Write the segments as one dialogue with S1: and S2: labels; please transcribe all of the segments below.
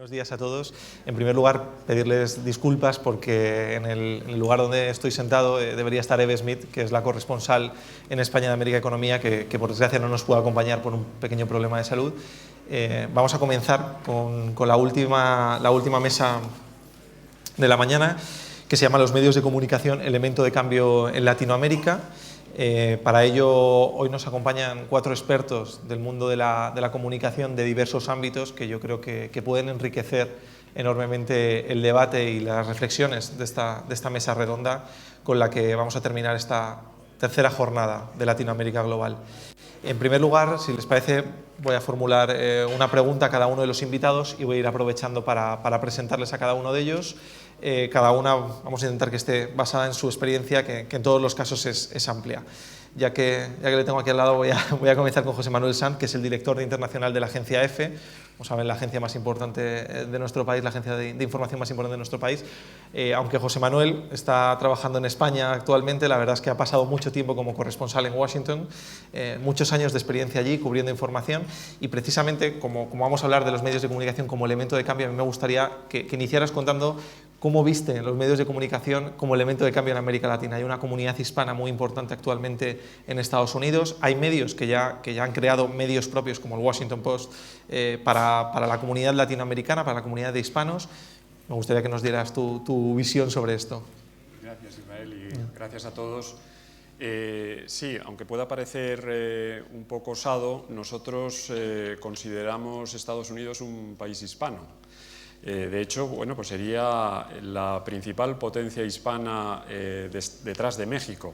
S1: buenos días a todos. En primer lugar, pedirles disculpas porque en el lugar donde estoy sentado debería estar Eve Smith, que es la corresponsal en España de América Economía, que por desgracia no nos puede acompañar por un pequeño problema de salud. Vamos a comenzar con la última mesa de la mañana, que se llama Los medios de comunicación, elemento de cambio en Latinoamérica. Para ello, hoy nos acompañan 4 expertos del mundo de la comunicación de diversos ámbitos que yo creo que pueden enriquecer enormemente el debate y las reflexiones de esta mesa redonda con la que vamos a terminar esta tercera jornada de Latinoamérica Global. En primer lugar, si les parece, voy a formular una pregunta a cada uno de los invitados y voy a ir aprovechando para presentarles a cada uno de ellos. Cada una vamos a intentar que esté basada en su experiencia, que en todos los casos es amplia. Ya que le tengo aquí al lado, voy a comenzar con José Manuel Sanz, que es el director de internacional de la agencia EFE, como saben, la agencia más importante de nuestro país, la agencia de información más importante de nuestro país. Aunque José Manuel está trabajando en España actualmente, la verdad es que ha pasado mucho tiempo como corresponsal en Washington, muchos años de experiencia allí cubriendo información, y precisamente como vamos a hablar de los medios de comunicación como elemento de cambio, a mí me gustaría que iniciaras contando ¿cómo viste los medios de comunicación como elemento de cambio en América Latina? Hay una comunidad hispana muy importante actualmente en Estados Unidos. Hay medios que ya han creado medios propios como el Washington Post para la comunidad latinoamericana, para la comunidad de hispanos. Me gustaría que nos dieras tu visión sobre esto.
S2: Gracias, Ismael, y gracias a todos. Sí, aunque pueda parecer un poco osado, nosotros consideramos Estados Unidos un país hispano. De hecho, bueno, pues sería la principal potencia hispana detrás de México,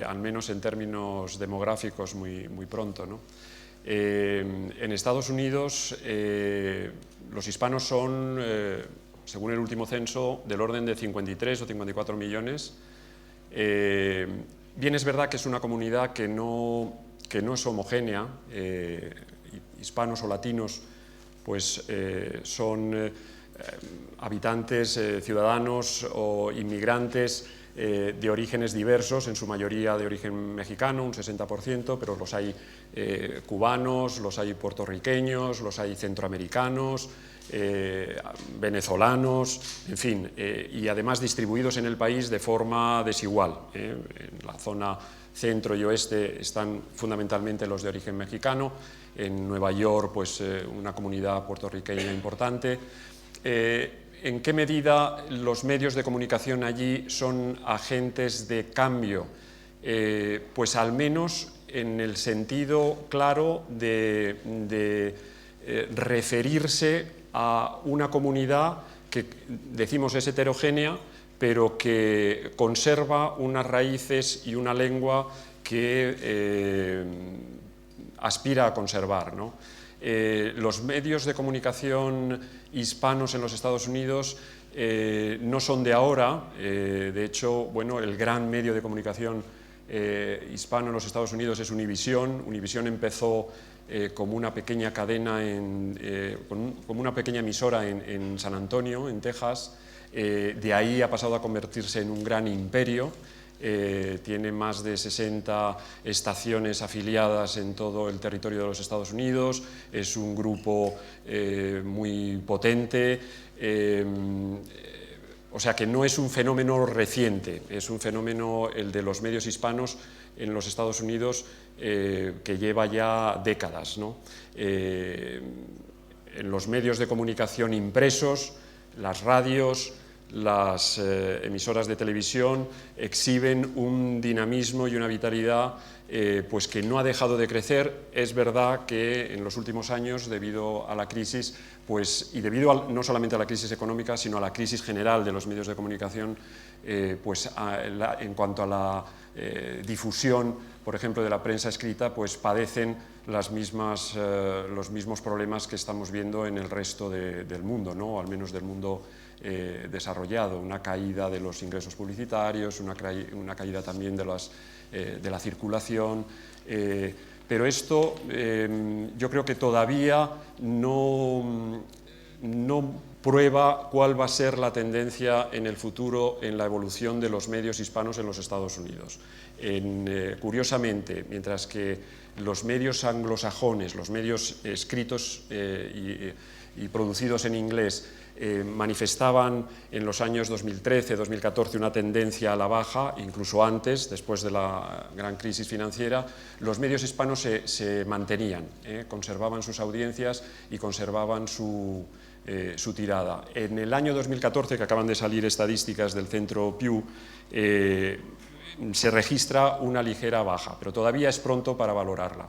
S2: al menos en términos demográficos muy pronto, ¿no? En Estados Unidos los hispanos son, según el último censo, del orden de 53 o 54 millones. Bien, es verdad que es una comunidad que no es homogénea. Hispanos o latinos pues son habitantes, ciudadanos o inmigrantes de orígenes diversos, en su mayoría de origen mexicano, un 60%, pero los hay cubanos, los hay puertorriqueños, los hay centroamericanos, venezolanos, en fin, y además distribuidos en el país de forma desigual. En la zona centro y oeste están fundamentalmente los de origen mexicano, en Nueva York pues una comunidad puertorriqueña importante. ¿En qué medida los medios de comunicación allí son agentes de cambio? Pues al menos en el sentido claro de referirse a una comunidad que decimos es heterogénea, pero que conserva unas raíces y una lengua que aspira a conservar, ¿no? Los medios de comunicación hispanos en los Estados Unidos no son de ahora. De hecho, bueno, el gran medio de comunicación hispano en los Estados Unidos es Univision. Univision empezó como una pequeña cadena, como una pequeña emisora en San Antonio, en Texas. De ahí ha pasado a convertirse en un gran imperio. Tiene más de 60 estaciones afiliadas en todo el territorio de los Estados Unidos, es un grupo muy potente, o sea que no es un fenómeno reciente, es un fenómeno, el de los medios hispanos en los Estados Unidos, que lleva ya décadas, ¿no? En los medios de comunicación impresos, las radios, las emisoras de televisión exhiben un dinamismo y una vitalidad pues que no ha dejado de crecer. Es verdad que en los últimos años, debido a la crisis, pues, y debido no solamente a la crisis económica, sino a la crisis general de los medios de comunicación, pues en cuanto a la difusión, por ejemplo, de la prensa escrita, pues padecen los mismos problemas que estamos viendo en el resto del mundo, ¿no? O al menos del mundo desarrollado, una caída de los ingresos publicitarios, una caída también de la circulación, pero esto yo creo que todavía no prueba cuál va a ser la tendencia en el futuro en la evolución de los medios hispanos en los Estados Unidos. Curiosamente, mientras que los medios anglosajones, los medios escritos y producidos en inglés manifestaban en los años 2013-2014 una tendencia a la baja, incluso antes, después de la gran crisis financiera, los medios hispanos se mantenían, conservaban sus audiencias y conservaban su tirada. En el año 2014, que acaban de salir estadísticas del Centro Pew, se registra una ligera baja, pero todavía es pronto para valorarla.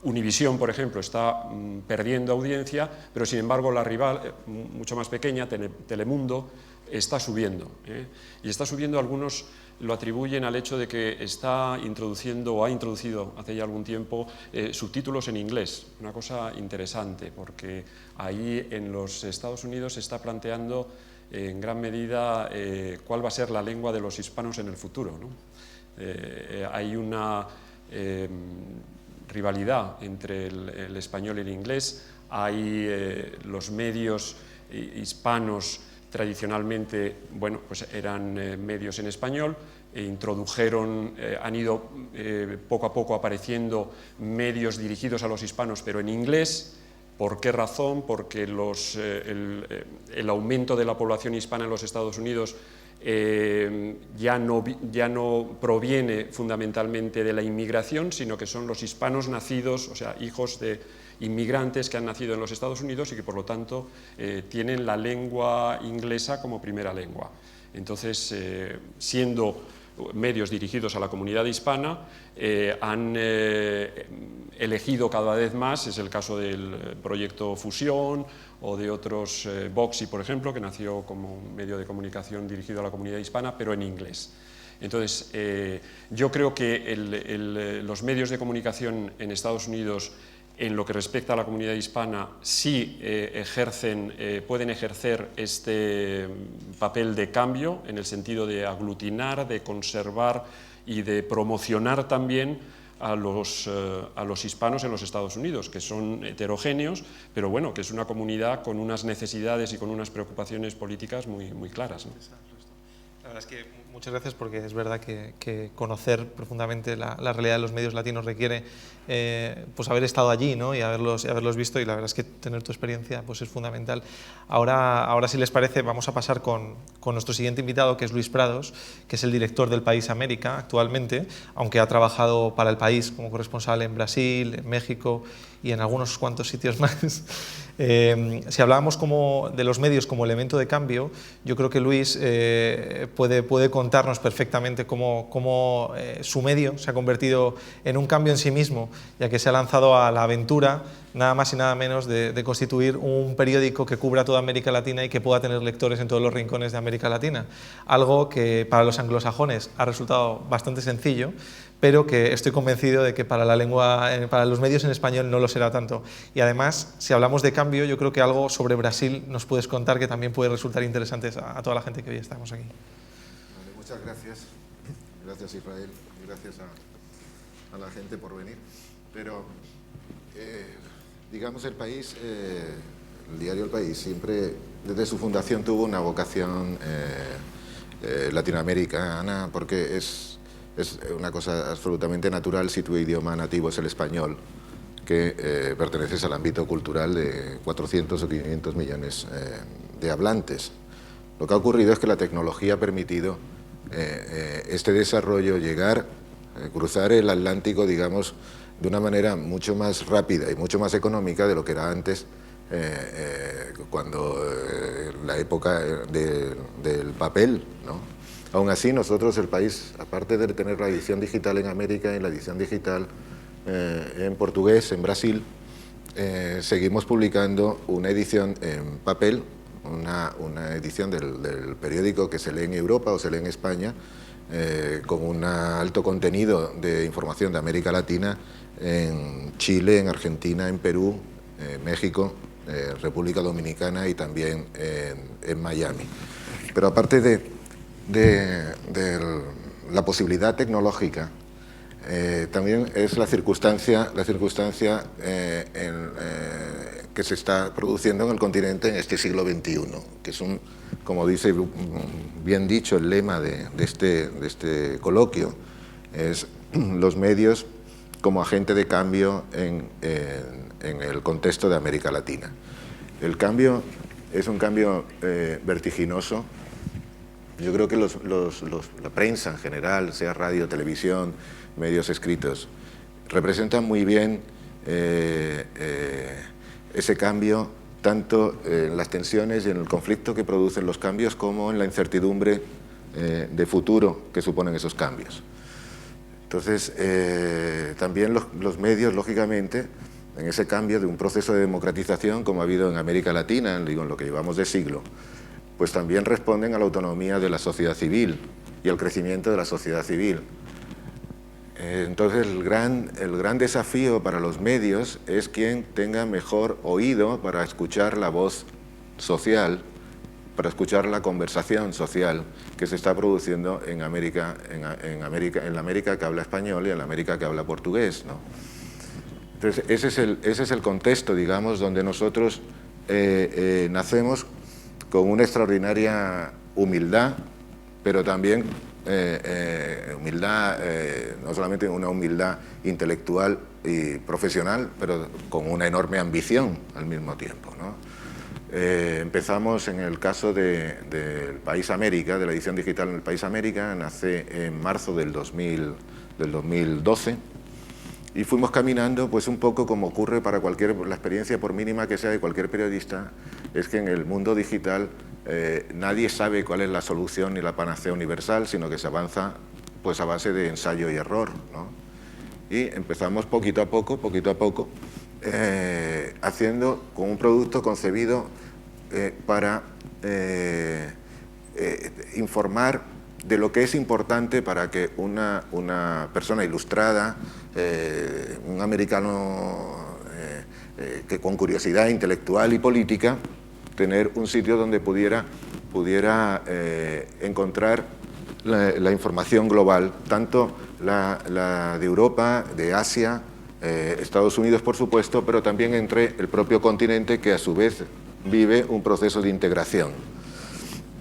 S2: Univisión, por ejemplo, está perdiendo audiencia, pero sin embargo la rival, mucho más pequeña, Telemundo, está subiendo. Y está subiendo, algunos lo atribuyen al hecho de que está introduciendo o ha introducido hace ya algún tiempo subtítulos en inglés, una cosa interesante, porque ahí en los Estados Unidos se está planteando en gran medida cuál va a ser la lengua de los hispanos en el futuro, ¿no? Hay una rivalidad entre el español y el inglés, hay los medios hispanos tradicionalmente, bueno, pues eran medios en español, introdujeron, han ido poco a poco apareciendo medios dirigidos a los hispanos, pero en inglés. ¿Por qué razón? Porque el aumento de la población hispana en los Estados Unidos ya no proviene fundamentalmente de la inmigración, sino que son los hispanos nacidos, o sea, hijos de inmigrantes que han nacido en los Estados Unidos y que por lo tanto tienen la lengua inglesa como primera lengua. Entonces, siendo medios dirigidos a la comunidad hispana, han elegido cada vez más, es el caso del proyecto Fusión o de otros, Voxy, por ejemplo, que nació como un medio de comunicación dirigido a la comunidad hispana, pero en inglés. Entonces, yo creo que los medios de comunicación en Estados Unidos, en lo que respecta a la comunidad hispana, sí pueden ejercer este papel de cambio, en el sentido de aglutinar, de conservar y de promocionar también a los hispanos en los Estados Unidos, que son heterogéneos, pero bueno, que es una comunidad con unas necesidades y con unas preocupaciones políticas muy, muy claras, ¿no?
S1: La verdad es que muchas gracias, porque es verdad que conocer profundamente la realidad de los medios latinos requiere pues haber estado allí, ¿no? y haberlos visto, y la verdad es que tener tu experiencia pues es fundamental. Ahora, si les parece, vamos a pasar con nuestro siguiente invitado, que es Luis Prados, que es el director del País América actualmente, aunque ha trabajado para el país como corresponsal en Brasil, en México y en algunos cuantos sitios más. Si hablábamos de los medios como elemento de cambio, yo creo que Luis puede contarnos perfectamente cómo su medio se ha convertido en un cambio en sí mismo, ya que se ha lanzado a la aventura, nada más y nada menos, de constituir un periódico que cubra toda América Latina y que pueda tener lectores en todos los rincones de América Latina. Algo que para los anglosajones ha resultado bastante sencillo, pero que estoy convencido de que para los medios en español no lo será tanto. Y además, si hablamos de cambio, yo creo que algo sobre Brasil nos puedes contar que también puede resultar interesante a toda la gente que hoy estamos aquí.
S3: Vale, muchas gracias. Gracias, Israel. Y gracias a la gente por venir. Pero, digamos, el país, el diario El País, siempre, desde su fundación, tuvo una vocación latinoamericana, porque es una cosa absolutamente natural si tu idioma nativo es el español, que perteneces al ámbito cultural de 400 o 500 millones de hablantes. Lo que ha ocurrido es que la tecnología ha permitido este desarrollo llegar, cruzar el Atlántico, digamos, de una manera mucho más rápida y mucho más económica de lo que era antes, cuando la época del papel, ¿no? Aún así, nosotros, el país, aparte de tener la edición digital en América y la edición digital en portugués, en Brasil, seguimos publicando una edición en papel, una edición del periódico que se lee en Europa o se lee en España, con un alto contenido de información de América Latina en Chile, en Argentina, en Perú, México, República Dominicana y también en Miami. Pero aparte de la posibilidad tecnológica, también es la circunstancia que se está produciendo en el continente en este siglo XXI, que es como dice bien dicho el lema de este coloquio, es los medios como agente de cambio en el contexto de América Latina. El cambio es un cambio vertiginoso. Yo creo que la prensa en general, sea radio, televisión, medios escritos, representan muy bien ese cambio, tanto en las tensiones y en el conflicto que producen los cambios, como en la incertidumbre de futuro que suponen esos cambios. Entonces, también los medios, lógicamente, en ese cambio de un proceso de democratización como ha habido en América Latina, digo, en lo que llevamos de siglo, pues también responden a la autonomía de la sociedad civil y al crecimiento de la sociedad civil. Entonces, el gran desafío para los medios es quien tenga mejor oído para escuchar la voz social, para escuchar la conversación social que se está produciendo en la América que habla español y en la América que habla portugués, ¿no? Entonces, ese es el contexto, digamos, donde nosotros nacemos con una extraordinaria humildad, pero también humildad, no solamente una humildad intelectual y profesional, pero con una enorme ambición al mismo tiempo, ¿no? Empezamos en el caso del País América, de la edición digital en el País América, nace en marzo del 2012, y fuimos caminando pues un poco como ocurre para la experiencia, por mínima que sea, de cualquier periodista, es que en el mundo digital nadie sabe cuál es la solución ni la panacea universal, sino que se avanza pues a base de ensayo y error, ¿no? Y empezamos poquito a poco, haciendo con un producto concebido para informar de lo que es importante para que una persona ilustrada, un americano que con curiosidad intelectual y política, tener un sitio donde pudiera encontrar la información global, tanto la de Europa, de Asia, Estados Unidos, por supuesto, pero también entre el propio continente, que a su vez vive un proceso de integración.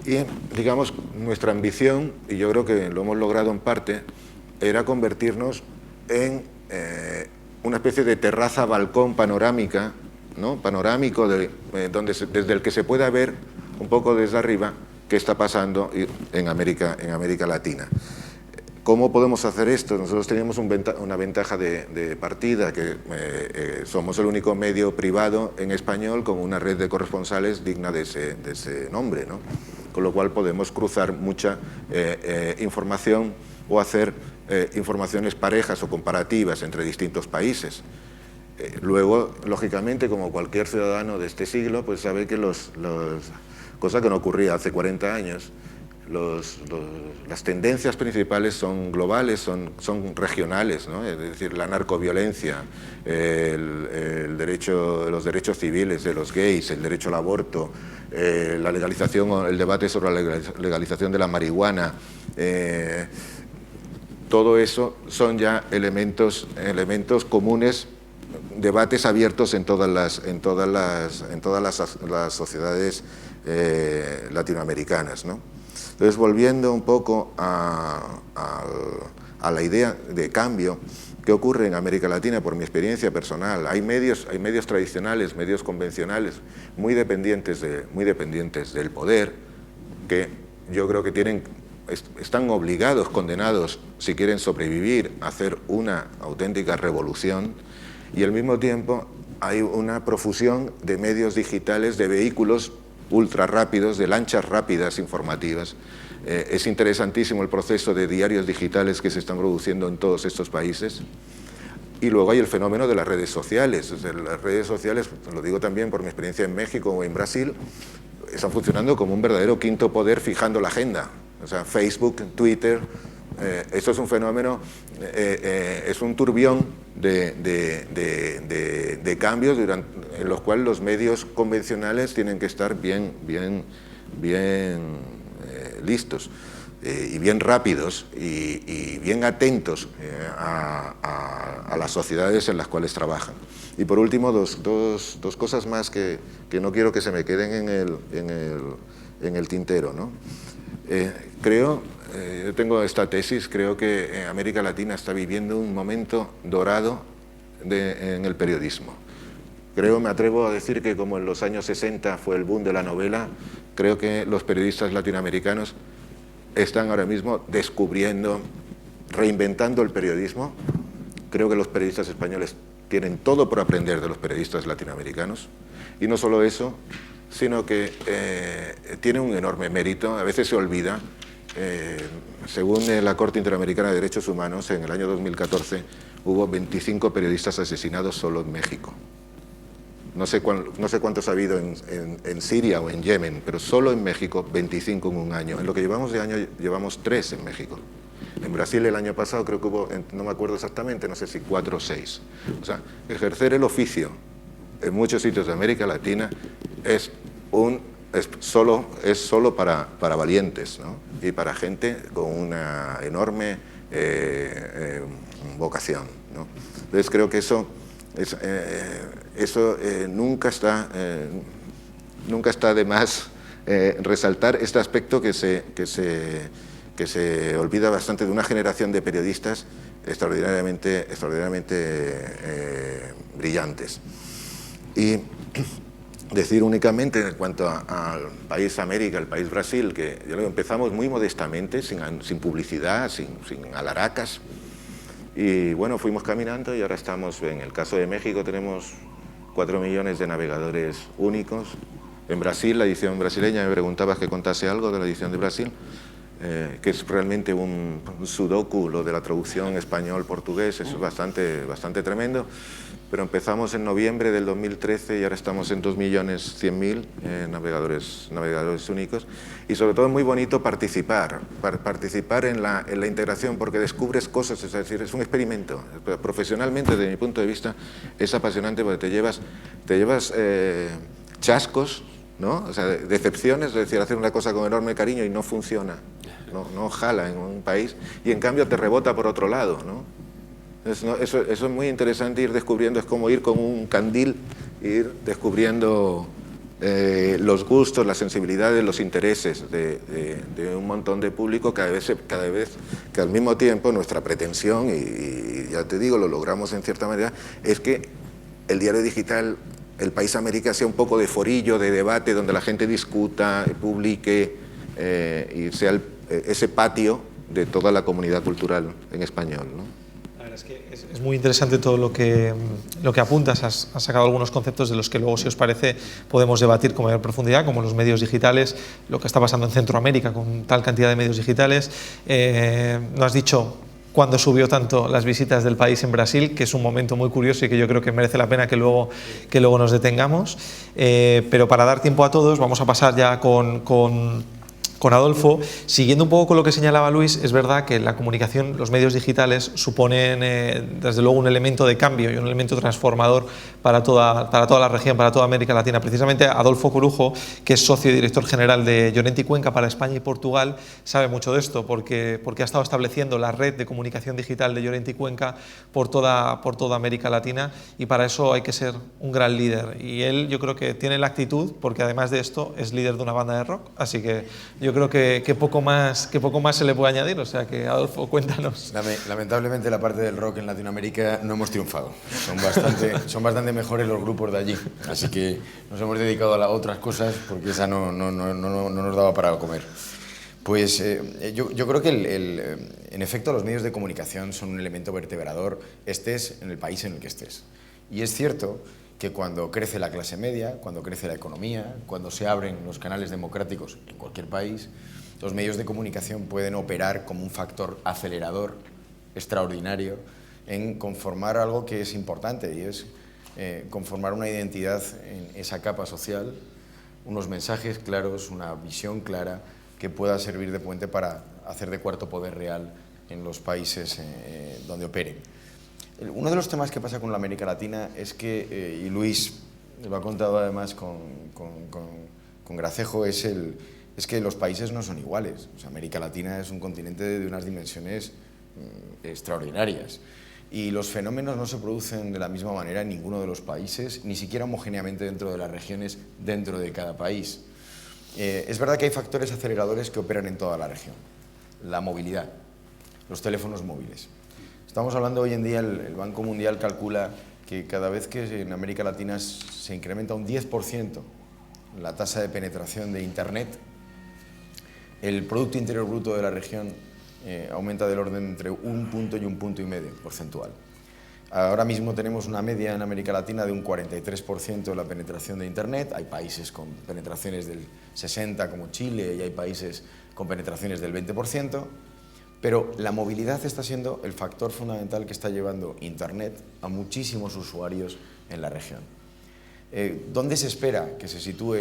S3: Y, digamos, nuestra ambición, y yo creo que lo hemos logrado en parte, era convertirnos en una especie de terraza-balcón panorámica, ¿no? Panorámico, desde el que se pueda ver un poco desde arriba qué está pasando en América Latina. ¿Cómo podemos hacer esto? Nosotros teníamos una ventaja de partida, que somos el único medio privado en español con una red de corresponsales digna de ese nombre, ¿no? Con lo cual podemos cruzar mucha información o hacer informaciones parejas o comparativas entre distintos países. Luego, lógicamente, como cualquier ciudadano de este siglo, pues sabe que cosa que no ocurría hace 40 años, las tendencias principales son globales, son regionales, ¿no? Es decir, la narcoviolencia, los derechos civiles de los gays, el derecho al aborto, la legalización, el debate sobre la legalización de la marihuana, todo eso son ya elementos comunes, debates abiertos en todas las sociedades latinoamericanas, ¿no? Entonces, volviendo un poco a la idea de cambio que ocurre en América Latina, por mi experiencia personal, hay medios tradicionales, medios convencionales, muy dependientes del poder, que yo creo que están obligados, condenados, si quieren sobrevivir, a hacer una auténtica revolución, y al mismo tiempo hay una profusión de medios digitales, de vehículos ultra rápidos, de lanchas rápidas informativas. Es interesantísimo el proceso de diarios digitales que se están produciendo en todos estos países. Y luego hay el fenómeno de las redes sociales. Las redes sociales, lo digo también por mi experiencia en México o en Brasil, están funcionando como un verdadero quinto poder fijando la agenda. O sea, Facebook, Twitter, esto es un fenómeno, es un turbión de cambios en los cuales los medios convencionales tienen que estar bien listos y bien rápidos y bien atentos a las sociedades en las cuales trabajan. Y por último, dos cosas más que no quiero que se me queden en el tintero, ¿no? Yo tengo esta tesis, creo que América Latina está viviendo un momento dorado en el periodismo. me atrevo a decir que como en los años 60 fue el boom de la novela, creo que los periodistas latinoamericanos están ahora mismo descubriendo, reinventando el periodismo. Creo que los periodistas españoles tienen todo por aprender de los periodistas latinoamericanos. Y no solo eso, sino que tiene un enorme mérito, a veces se olvida. Según la Corte Interamericana de Derechos Humanos, en el año 2014 hubo 25 periodistas asesinados solo en México. No sé cuántos ha habido en Siria o en Yemen, pero solo en México 25 en un año. En lo que llevamos de año llevamos 3 en México. En Brasil el año pasado creo que hubo, no me acuerdo exactamente, no sé si 4 o 6. O sea, ejercer el oficio en muchos sitios de América Latina es solo para valientes, ¿no? Y para gente con una enorme vocación, ¿no? Entonces creo que eso nunca está de más resaltar este aspecto que se olvida bastante de una generación de periodistas extraordinariamente brillantes. Y decir únicamente en cuanto al país América, el país Brasil, que empezamos muy modestamente, sin publicidad, sin alaracas, y bueno, fuimos caminando y ahora estamos, en el caso de México tenemos 4 millones de navegadores únicos. En Brasil, la edición brasileña, me preguntabas que contase algo de la edición de Brasil, que es realmente un sudoku, lo de la traducción español-portugués, es bastante tremendo. Pero empezamos en noviembre del 2013 y ahora estamos en 2.100.000 navegadores únicos. Y sobre todo es muy bonito participar en la integración, porque descubres cosas, es decir, es un experimento. Profesionalmente, desde mi punto de vista, es apasionante porque te llevas chascos, ¿no? O sea, decepciones, es decir, hacer una cosa con enorme cariño y no funciona, no jala en un país, y en cambio te rebota por otro lado, ¿no? Eso es muy interesante, ir descubriendo, es como ir con un candil, ir descubriendo los gustos, las sensibilidades, los intereses de un montón de público, cada vez que al mismo tiempo nuestra pretensión, y ya te digo, lo logramos en cierta manera, es que el diario digital, el País América, sea un poco de forillo, de debate, donde la gente discuta, publique, y sea ese patio de toda la comunidad cultural en español, ¿no?
S1: Es que es muy interesante todo lo que apuntas. Has sacado algunos conceptos de los que luego, si os parece, podemos debatir con mayor profundidad, como los medios digitales, lo que está pasando en Centroamérica con tal cantidad de medios digitales. No has dicho cuándo subió tanto las visitas del país en Brasil, que es un momento muy curioso y que yo creo que merece la pena que luego nos detengamos. Pero para dar tiempo a todos, vamos a pasar ya con Adolfo. Siguiendo un poco con lo que señalaba Luis, es verdad que la comunicación, los medios digitales suponen desde luego un elemento de cambio y un elemento transformador para toda la región, para toda América Latina. Precisamente Adolfo Corujo, que es socio y director general de Llorente y Cuenca para España y Portugal, sabe mucho de esto porque ha estado estableciendo la red de comunicación digital de Llorente y Cuenca por toda América Latina, y para eso hay que ser un gran líder, y él, yo creo que tiene la actitud, porque además de esto es líder de una banda de rock, así que yo creo que poco más se le puede añadir. O sea que, Adolfo, cuéntanos.
S4: Lamentablemente la parte del rock en Latinoamérica no hemos triunfado. Son bastante mejores los grupos de allí. Así que nos hemos dedicado a otras cosas porque esa no nos daba para comer. Pues yo creo que en efecto los medios de comunicación son un elemento vertebrador, estés en el país en el que estés. Y es cierto que cuando crece la clase media, cuando crece la economía, cuando se abren los canales democráticos en cualquier país, los medios de comunicación pueden operar como un factor acelerador extraordinario en conformar algo que es importante, y es conformar una identidad en esa capa social, unos mensajes claros, una visión clara que pueda servir de puente para hacer de cuarto poder real en los países donde operen. Uno de los temas que pasa con la América Latina es que, y Luis lo ha contado además con gracejo, es que los países no son iguales. O sea, América Latina es un continente de unas dimensiones extraordinarias, y los fenómenos no se producen de la misma manera en ninguno de los países, ni siquiera homogéneamente dentro de las regiones, dentro de cada país. Es verdad que hay factores aceleradores que operan en toda la región. La movilidad, los teléfonos móviles. Estamos hablando hoy en día, el Banco Mundial calcula que cada vez que en América Latina se incrementa un 10% la tasa de penetración de Internet, el Producto Interior Bruto de la región aumenta del orden entre 1 punto y 1,5 puntos porcentual. Ahora mismo tenemos una media en América Latina de un 43% de la penetración de Internet. Hay países con penetraciones del 60% como Chile y hay países con penetraciones del 20%, pero la movilidad está siendo el factor fundamental que está llevando Internet a muchísimos usuarios en la región. ¿Dónde se espera que se sitúe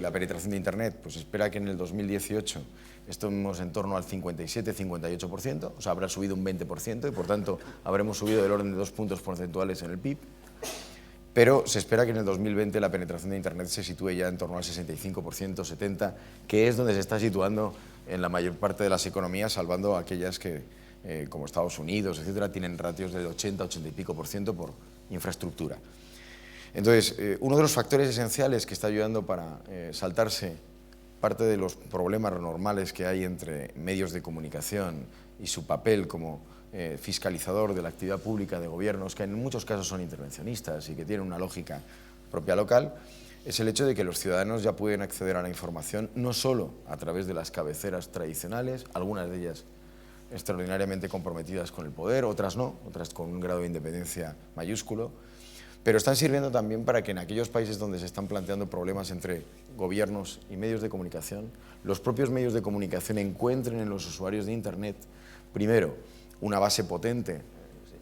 S4: la penetración de Internet? Pues se espera que en el 2018 estemos en torno al 57-58%, o sea, habrá subido un 20% y por tanto habremos subido del orden de 2 puntos porcentuales en el PIB, pero se espera que en el 2020 la penetración de Internet se sitúe ya en torno al 65%, 70%, que es donde se está situando en la mayor parte de las economías, salvando aquellas que, como Estados Unidos, etcétera, tienen ratios del 80, 80 y pico % por infraestructura. Entonces, uno de los factores esenciales que está ayudando para saltarse parte de los problemas normales que hay entre medios de comunicación y su papel como fiscalizador de la actividad pública de gobiernos, que en muchos casos son intervencionistas y que tienen una lógica propia local, es el hecho de que los ciudadanos ya pueden acceder a la información no solo a través de las cabeceras tradicionales, algunas de ellas extraordinariamente comprometidas con el poder, otras no, otras con un grado de independencia mayúsculo, pero están sirviendo también para que en aquellos países donde se están planteando problemas entre gobiernos y medios de comunicación, los propios medios de comunicación encuentren en los usuarios de Internet, primero, una base potente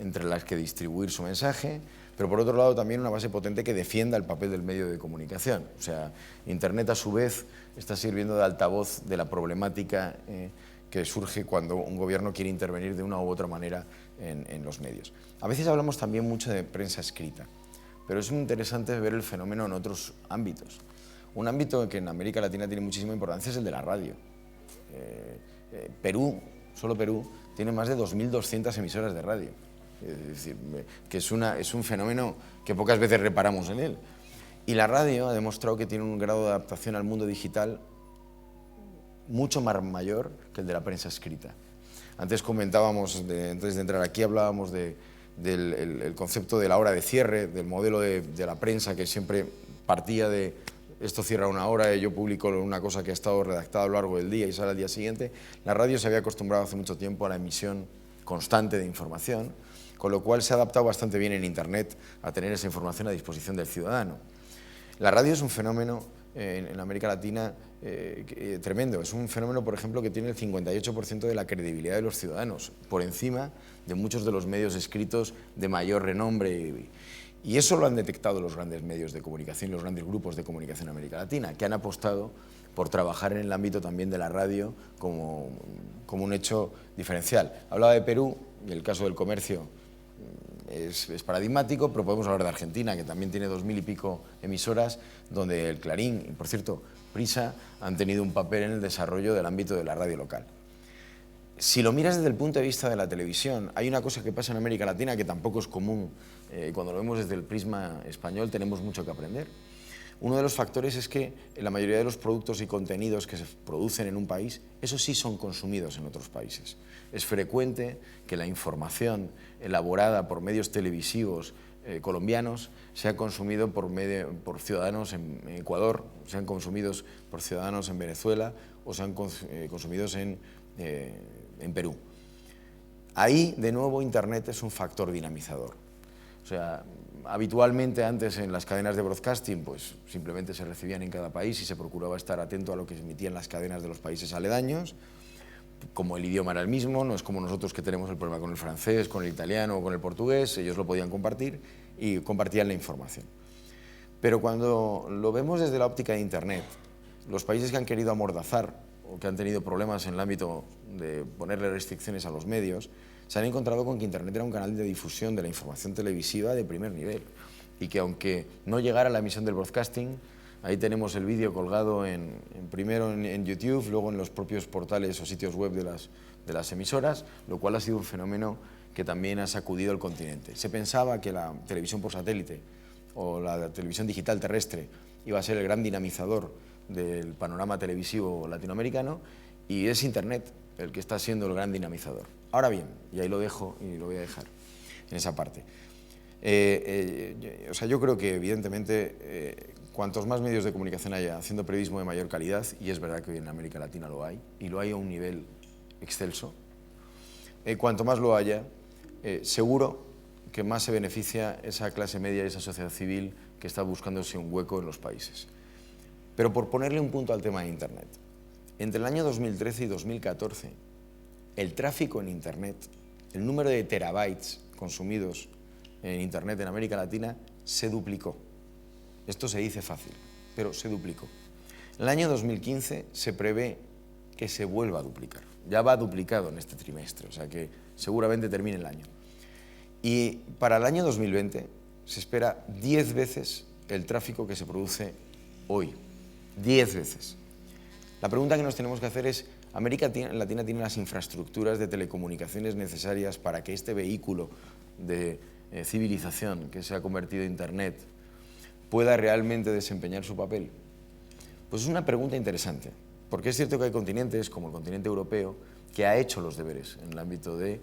S4: entre las que distribuir su mensaje, pero por otro lado también una base potente que defienda el papel del medio de comunicación. O sea, Internet a su vez está sirviendo de altavoz de la problemática que surge cuando un gobierno quiere intervenir de una u otra manera en los medios. A veces hablamos también mucho de prensa escrita, pero es muy interesante ver el fenómeno en otros ámbitos. Un ámbito que en América Latina tiene muchísima importancia es el de la radio. Perú, solo Perú, tiene más de 2.200 emisoras de radio. Es decir, que es un fenómeno que pocas veces reparamos en él. Y la radio ha demostrado que tiene un grado de adaptación al mundo digital mucho más mayor que el de la prensa escrita. Antes comentábamos, antes de entrar aquí, hablábamos del concepto de la hora de cierre, del modelo de la prensa que siempre partía de esto cierra una hora y yo publico una cosa que ha estado redactada a lo largo del día y sale al día siguiente. La radio se había acostumbrado hace mucho tiempo a la emisión constante de información, con lo cual se ha adaptado bastante bien en Internet a tener esa información a disposición del ciudadano. La radio es un fenómeno en América Latina tremendo. Es un fenómeno, por ejemplo, que tiene el 58% de la credibilidad de los ciudadanos, por encima de muchos de los medios escritos de mayor renombre. Y eso lo han detectado los grandes medios de comunicación, los grandes grupos de comunicación en América Latina, que han apostado por trabajar en el ámbito también de la radio como un hecho diferencial. Hablaba de Perú, y el caso del comercio es paradigmático, pero podemos hablar de Argentina, que también tiene 2000 y pico emisoras, donde el Clarín y, por cierto, Prisa, han tenido un papel en el desarrollo del ámbito de la radio local. Si lo miras desde el punto de vista de la televisión, hay una cosa que pasa en América Latina que tampoco es común. Cuando lo vemos desde el prisma español tenemos mucho que aprender. Uno de los factores es que la mayoría de los productos y contenidos que se producen en un país, esos sí son consumidos en otros países. Es frecuente que la información elaborada por medios televisivos colombianos sea consumido por ciudadanos en Ecuador, sean consumidos por ciudadanos en Venezuela o sean consumidos en Perú. Ahí, de nuevo, Internet es un factor dinamizador. O sea, habitualmente antes en las cadenas de broadcasting pues simplemente se recibían en cada país y se procuraba estar atento a lo que se emitían las cadenas de los países aledaños. Como el idioma era el mismo, no es como nosotros que tenemos el problema con el francés, con el italiano o con el portugués, ellos lo podían compartir y compartían la información. Pero cuando lo vemos desde la óptica de Internet, los países que han querido amordazar o que han tenido problemas en el ámbito de ponerle restricciones a los medios, se han encontrado con que Internet era un canal de difusión de la información televisiva de primer nivel y que aunque no llegara a la emisión del broadcasting, ahí tenemos el vídeo colgado primero en YouTube, luego en los propios portales o sitios web de las emisoras, lo cual ha sido un fenómeno que también ha sacudido el continente. Se pensaba que la televisión por satélite o la televisión digital terrestre iba a ser el gran dinamizador del panorama televisivo latinoamericano y es Internet el que está siendo el gran dinamizador. Ahora bien, y ahí lo dejo y lo voy a dejar en esa parte, O sea, yo creo que evidentemente cuantos más medios de comunicación haya haciendo periodismo de mayor calidad, y es verdad que hoy en América Latina lo hay, y lo hay a un nivel excelso, cuanto más lo haya, seguro que más se beneficia esa clase media y esa sociedad civil que está buscándose un hueco en los países. Pero por ponerle un punto al tema de Internet, entre el año 2013 y 2014, el tráfico en Internet, el número de terabytes consumidos en Internet en América Latina se duplicó. Esto se dice fácil, pero se duplicó. En el año 2015 se prevé que se vuelva a duplicar. Ya va duplicado en este trimestre, o sea que seguramente termine el año. Y para el año 2020 se espera 10 veces el tráfico que se produce hoy. 10 veces. La pregunta que nos tenemos que hacer es, ¿América Latina tiene las infraestructuras de telecomunicaciones necesarias para que este vehículo de civilización que se ha convertido en Internet pueda realmente desempeñar su papel? Pues es una pregunta interesante, porque es cierto que hay continentes, como el continente europeo, que ha hecho los deberes en el ámbito de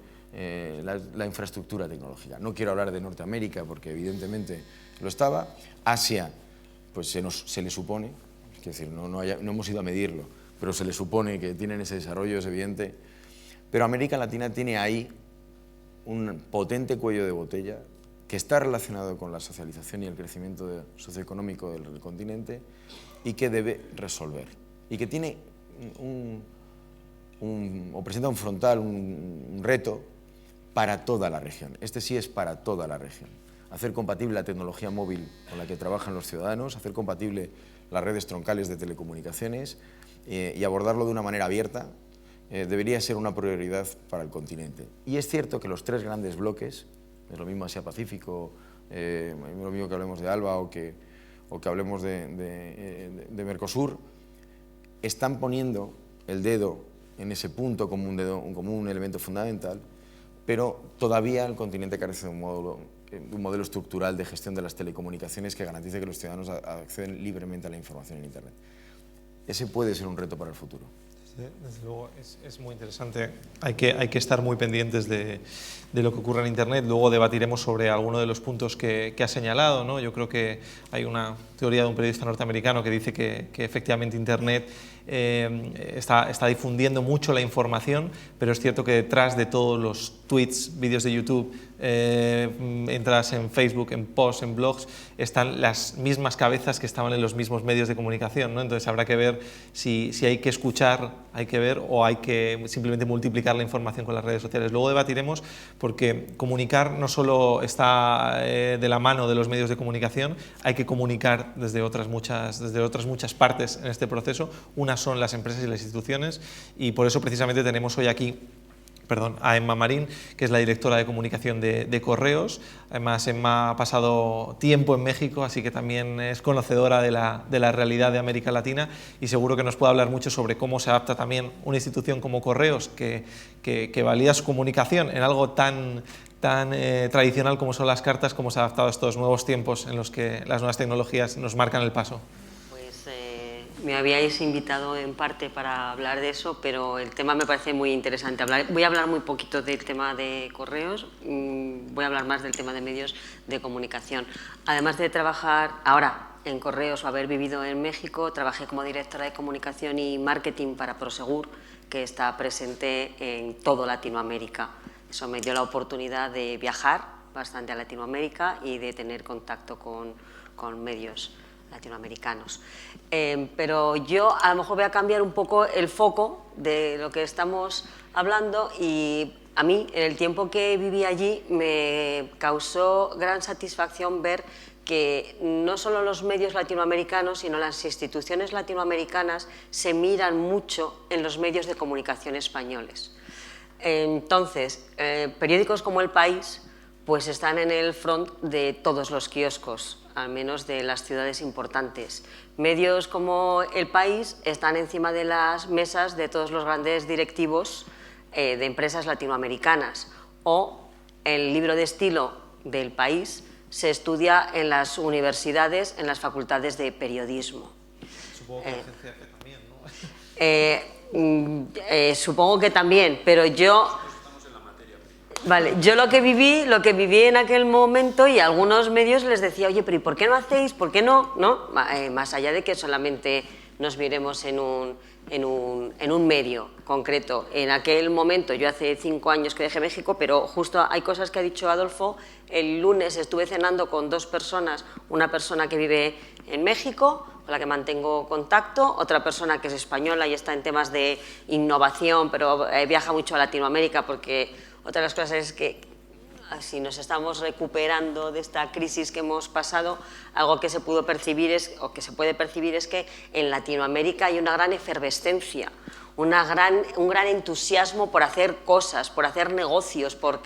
S4: la infraestructura tecnológica. No quiero hablar de Norteamérica, porque evidentemente lo estaba. Asia, pues se le supone, es decir, no hemos ido a medirlo, pero se le supone que tienen ese desarrollo, es evidente. Pero América Latina tiene ahí un potente cuello de botella que está relacionado con la socialización y el crecimiento socioeconómico del continente y que debe resolver. Y que tiene o presenta un frontal, un reto para toda la región. Este sí es para toda la región. Hacer compatible la tecnología móvil con la que trabajan los ciudadanos, hacer compatible las redes troncales de telecomunicaciones y abordarlo de una manera abierta debería ser una prioridad para el continente. Y es cierto que los tres grandes bloques, es lo mismo Asia-Pacífico, es lo mismo que hablemos de ALBA o que hablemos de Mercosur, están poniendo el dedo en ese punto como un elemento fundamental, pero todavía el continente carece de un modelo estructural de gestión de las telecomunicaciones que garantice que los ciudadanos acceden libremente a la información en Internet. Ese puede ser un reto para el futuro.
S1: Desde luego es muy interesante. Hay que estar muy pendientes de lo que ocurre en Internet. Luego debatiremos sobre alguno de los puntos que ha señalado, ¿no? Yo creo que hay una teoría de un periodista norteamericano que dice que efectivamente Internet está difundiendo mucho la información, pero es cierto que detrás de todos los tweets, vídeos de YouTube, entras en Facebook, en posts, en blogs, están las mismas cabezas que estaban en los mismos medios de comunicación, ¿no? Entonces habrá que ver si hay que escuchar, hay que ver, o hay que simplemente multiplicar la información con las redes sociales. Luego debatiremos, porque comunicar no solo está de la mano de los medios de comunicación, hay que comunicar desde otras muchas partes en este proceso. Una son las empresas y las instituciones, y por eso precisamente tenemos hoy aquí a Emma Marín, que es la directora de comunicación de Correos. Además, Emma ha pasado tiempo en México, así que también es conocedora de la realidad de América Latina, y seguro que nos puede hablar mucho sobre cómo se adapta también una institución como Correos, que valida su comunicación en algo tan tradicional como son las cartas, cómo se ha adaptado a estos nuevos tiempos en los que las nuevas tecnologías nos marcan el paso.
S5: Me habíais invitado en parte para hablar de eso, pero el tema me parece muy interesante. Voy a hablar muy poquito del tema de Correos, voy a hablar más del tema de medios de comunicación. Además de trabajar ahora en Correos o haber vivido en México, trabajé como directora de comunicación y marketing para Prosegur, que está presente en toda Latinoamérica. Eso me dio la oportunidad de viajar bastante a Latinoamérica y de tener contacto con medios latinoamericanos. Pero yo a lo mejor voy a cambiar un poco el foco de lo que estamos hablando, y a mí en el tiempo que viví allí me causó gran satisfacción ver que no solo los medios latinoamericanos, sino las instituciones latinoamericanas se miran mucho en los medios de comunicación españoles. Entonces, periódicos como El País pues están en el front de todos los kioscos, al menos de las ciudades importantes. Medios como El País están encima de las mesas de todos los grandes directivos de empresas latinoamericanas, o el libro de estilo del País se estudia en las universidades, en las facultades de periodismo.
S1: Supongo que la agencia también, ¿no?
S5: Supongo que también, pero yo... Vale, yo lo que viví en aquel momento, y a algunos medios les decía, oye, pero ¿y por qué no hacéis? ¿Por qué no? ¿No? Más allá de que solamente nos miremos en un medio concreto. En aquel momento, yo hace 5 años que dejé México, pero justo hay cosas que ha dicho Adolfo. El lunes estuve cenando con 2 personas, una persona que vive en México, con la que mantengo contacto, otra persona que es española y está en temas de innovación, pero viaja mucho a Latinoamérica, porque otra de las cosas es que si nos estamos recuperando de esta crisis que hemos pasado, algo que se pudo percibir que se puede percibir es que en Latinoamérica hay una gran efervescencia, un gran entusiasmo por hacer cosas, por hacer negocios, por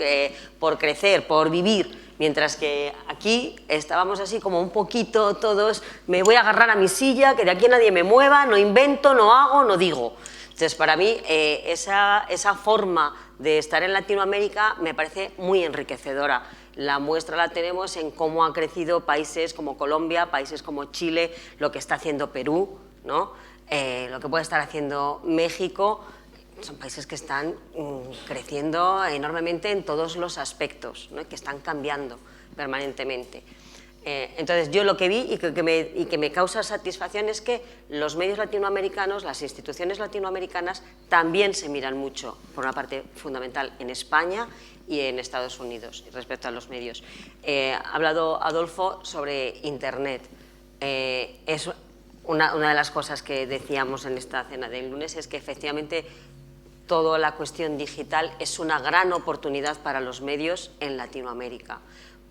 S5: crecer, por vivir, mientras que aquí estábamos así como un poquito todos, me voy a agarrar a mi silla, que de aquí nadie me mueva, no invento, no hago, no digo. Entonces, para mí, esa forma de estar en Latinoamérica me parece muy enriquecedora. La muestra la tenemos en cómo han crecido países como Colombia, países como Chile, lo que está haciendo Perú, ¿no? Lo que puede estar haciendo México. Son países que están creciendo enormemente en todos los aspectos, ¿no? Que están cambiando permanentemente. Entonces, yo lo que vi y que me causa satisfacción es que los medios latinoamericanos, las instituciones latinoamericanas, también se miran mucho, por una parte fundamental, en España y en Estados Unidos, respecto a los medios. Ha hablado Adolfo sobre Internet. Es una de las cosas que decíamos en esta cena del lunes, es que efectivamente toda la cuestión digital es una gran oportunidad para los medios en Latinoamérica.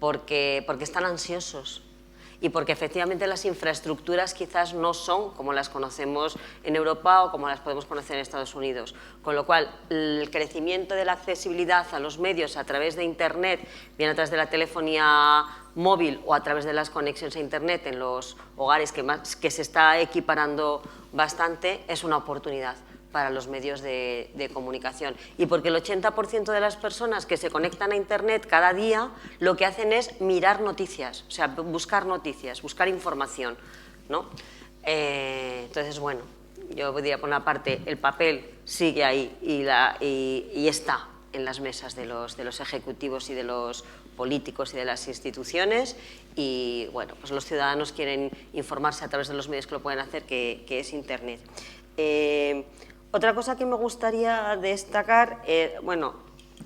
S5: Porque están ansiosos y porque efectivamente las infraestructuras quizás no son como las conocemos en Europa o como las podemos conocer en Estados Unidos. Con lo cual, el crecimiento de la accesibilidad a los medios a través de Internet, bien a través de la telefonía móvil o a través de las conexiones a Internet en los hogares, que se está equiparando bastante, es una oportunidad para los medios de comunicación. Y porque el 80% de las personas que se conectan a Internet cada día lo que hacen es mirar noticias, o sea, buscar noticias, buscar información, ¿no? Entonces, bueno, yo diría por una parte, el papel sigue ahí y está en las mesas de los ejecutivos y de los políticos y de las instituciones, y bueno, pues los ciudadanos quieren informarse a través de los medios que lo pueden hacer, que es Internet. Otra cosa que me gustaría destacar, bueno,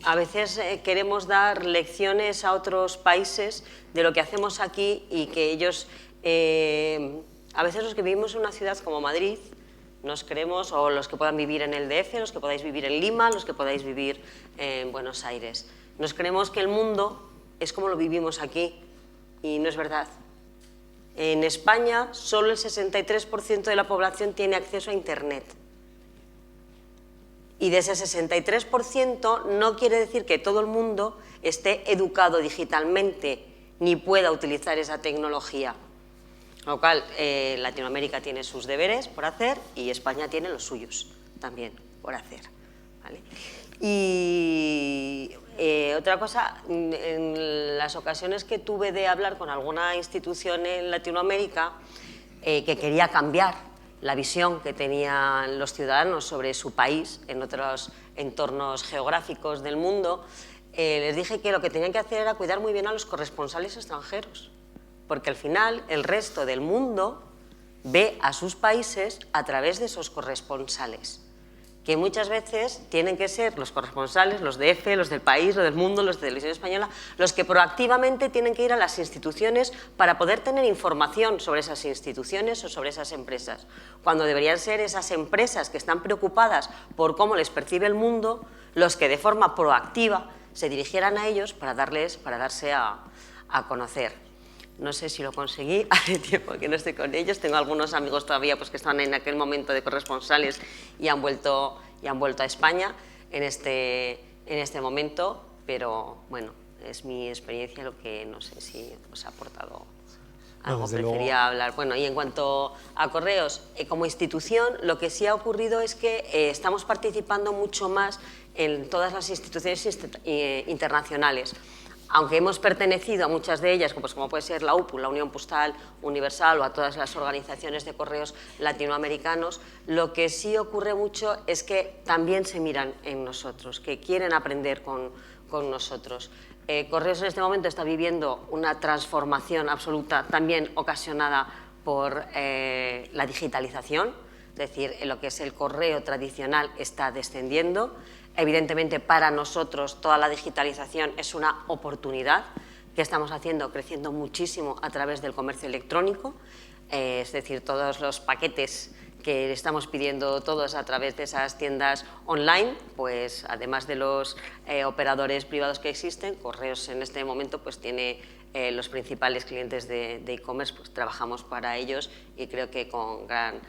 S5: a veces queremos dar lecciones a otros países de lo que hacemos aquí y que ellos, a veces los que vivimos en una ciudad como Madrid, nos creemos, o los que puedan vivir en el DF, los que podáis vivir en Lima, los que podáis vivir en Buenos Aires, nos creemos que el mundo es como lo vivimos aquí, y no es verdad. En España, solo el 63% de la población tiene acceso a Internet. Y de ese 63% no quiere decir que todo el mundo esté educado digitalmente ni pueda utilizar esa tecnología. Con lo cual, Latinoamérica tiene sus deberes por hacer y España tiene los suyos también por hacer, ¿vale? Y otra cosa, en las ocasiones que tuve de hablar con alguna institución en Latinoamérica que quería cambiar la visión que tenían los ciudadanos sobre su país en otros entornos geográficos del mundo, les dije que lo que tenían que hacer era cuidar muy bien a los corresponsales extranjeros, porque al final el resto del mundo ve a sus países a través de esos corresponsales, que muchas veces tienen que ser los corresponsales, los de EFE, los del país, los del mundo, los de Televisión Española, los que proactivamente tienen que ir a las instituciones para poder tener información sobre esas instituciones o sobre esas empresas, cuando deberían ser esas empresas que están preocupadas por cómo les percibe el mundo, los que de forma proactiva se dirigieran a ellos para darse a conocer. No sé si lo conseguí, hace tiempo que no estoy con ellos, tengo algunos amigos todavía pues, que estaban en aquel momento de corresponsales y han vuelto a España en este momento, pero bueno, es mi experiencia, lo que no sé si os ha aportado algo. Prefería hablar. Bueno, y en cuanto a Correos, como institución, lo que sí ha ocurrido es que estamos participando mucho más en todas las instituciones internacionales. Aunque hemos pertenecido a muchas de ellas, como puede ser la UPU, la Unión Postal Universal, o a todas las organizaciones de correos latinoamericanos, lo que sí ocurre mucho es que también se miran en nosotros, que quieren aprender con con nosotros. Correos en este momento está viviendo una transformación absoluta, también ocasionada por la digitalización, es decir, lo que es el correo tradicional está descendiendo. Evidentemente, para nosotros toda la digitalización es una oportunidad que estamos haciendo, creciendo muchísimo a través del comercio electrónico, es decir, todos los paquetes que estamos pidiendo todos a través de esas tiendas online, pues además de los operadores privados que existen, Correos en este momento pues tiene los principales clientes de e-commerce, pues trabajamos para ellos y creo que con gran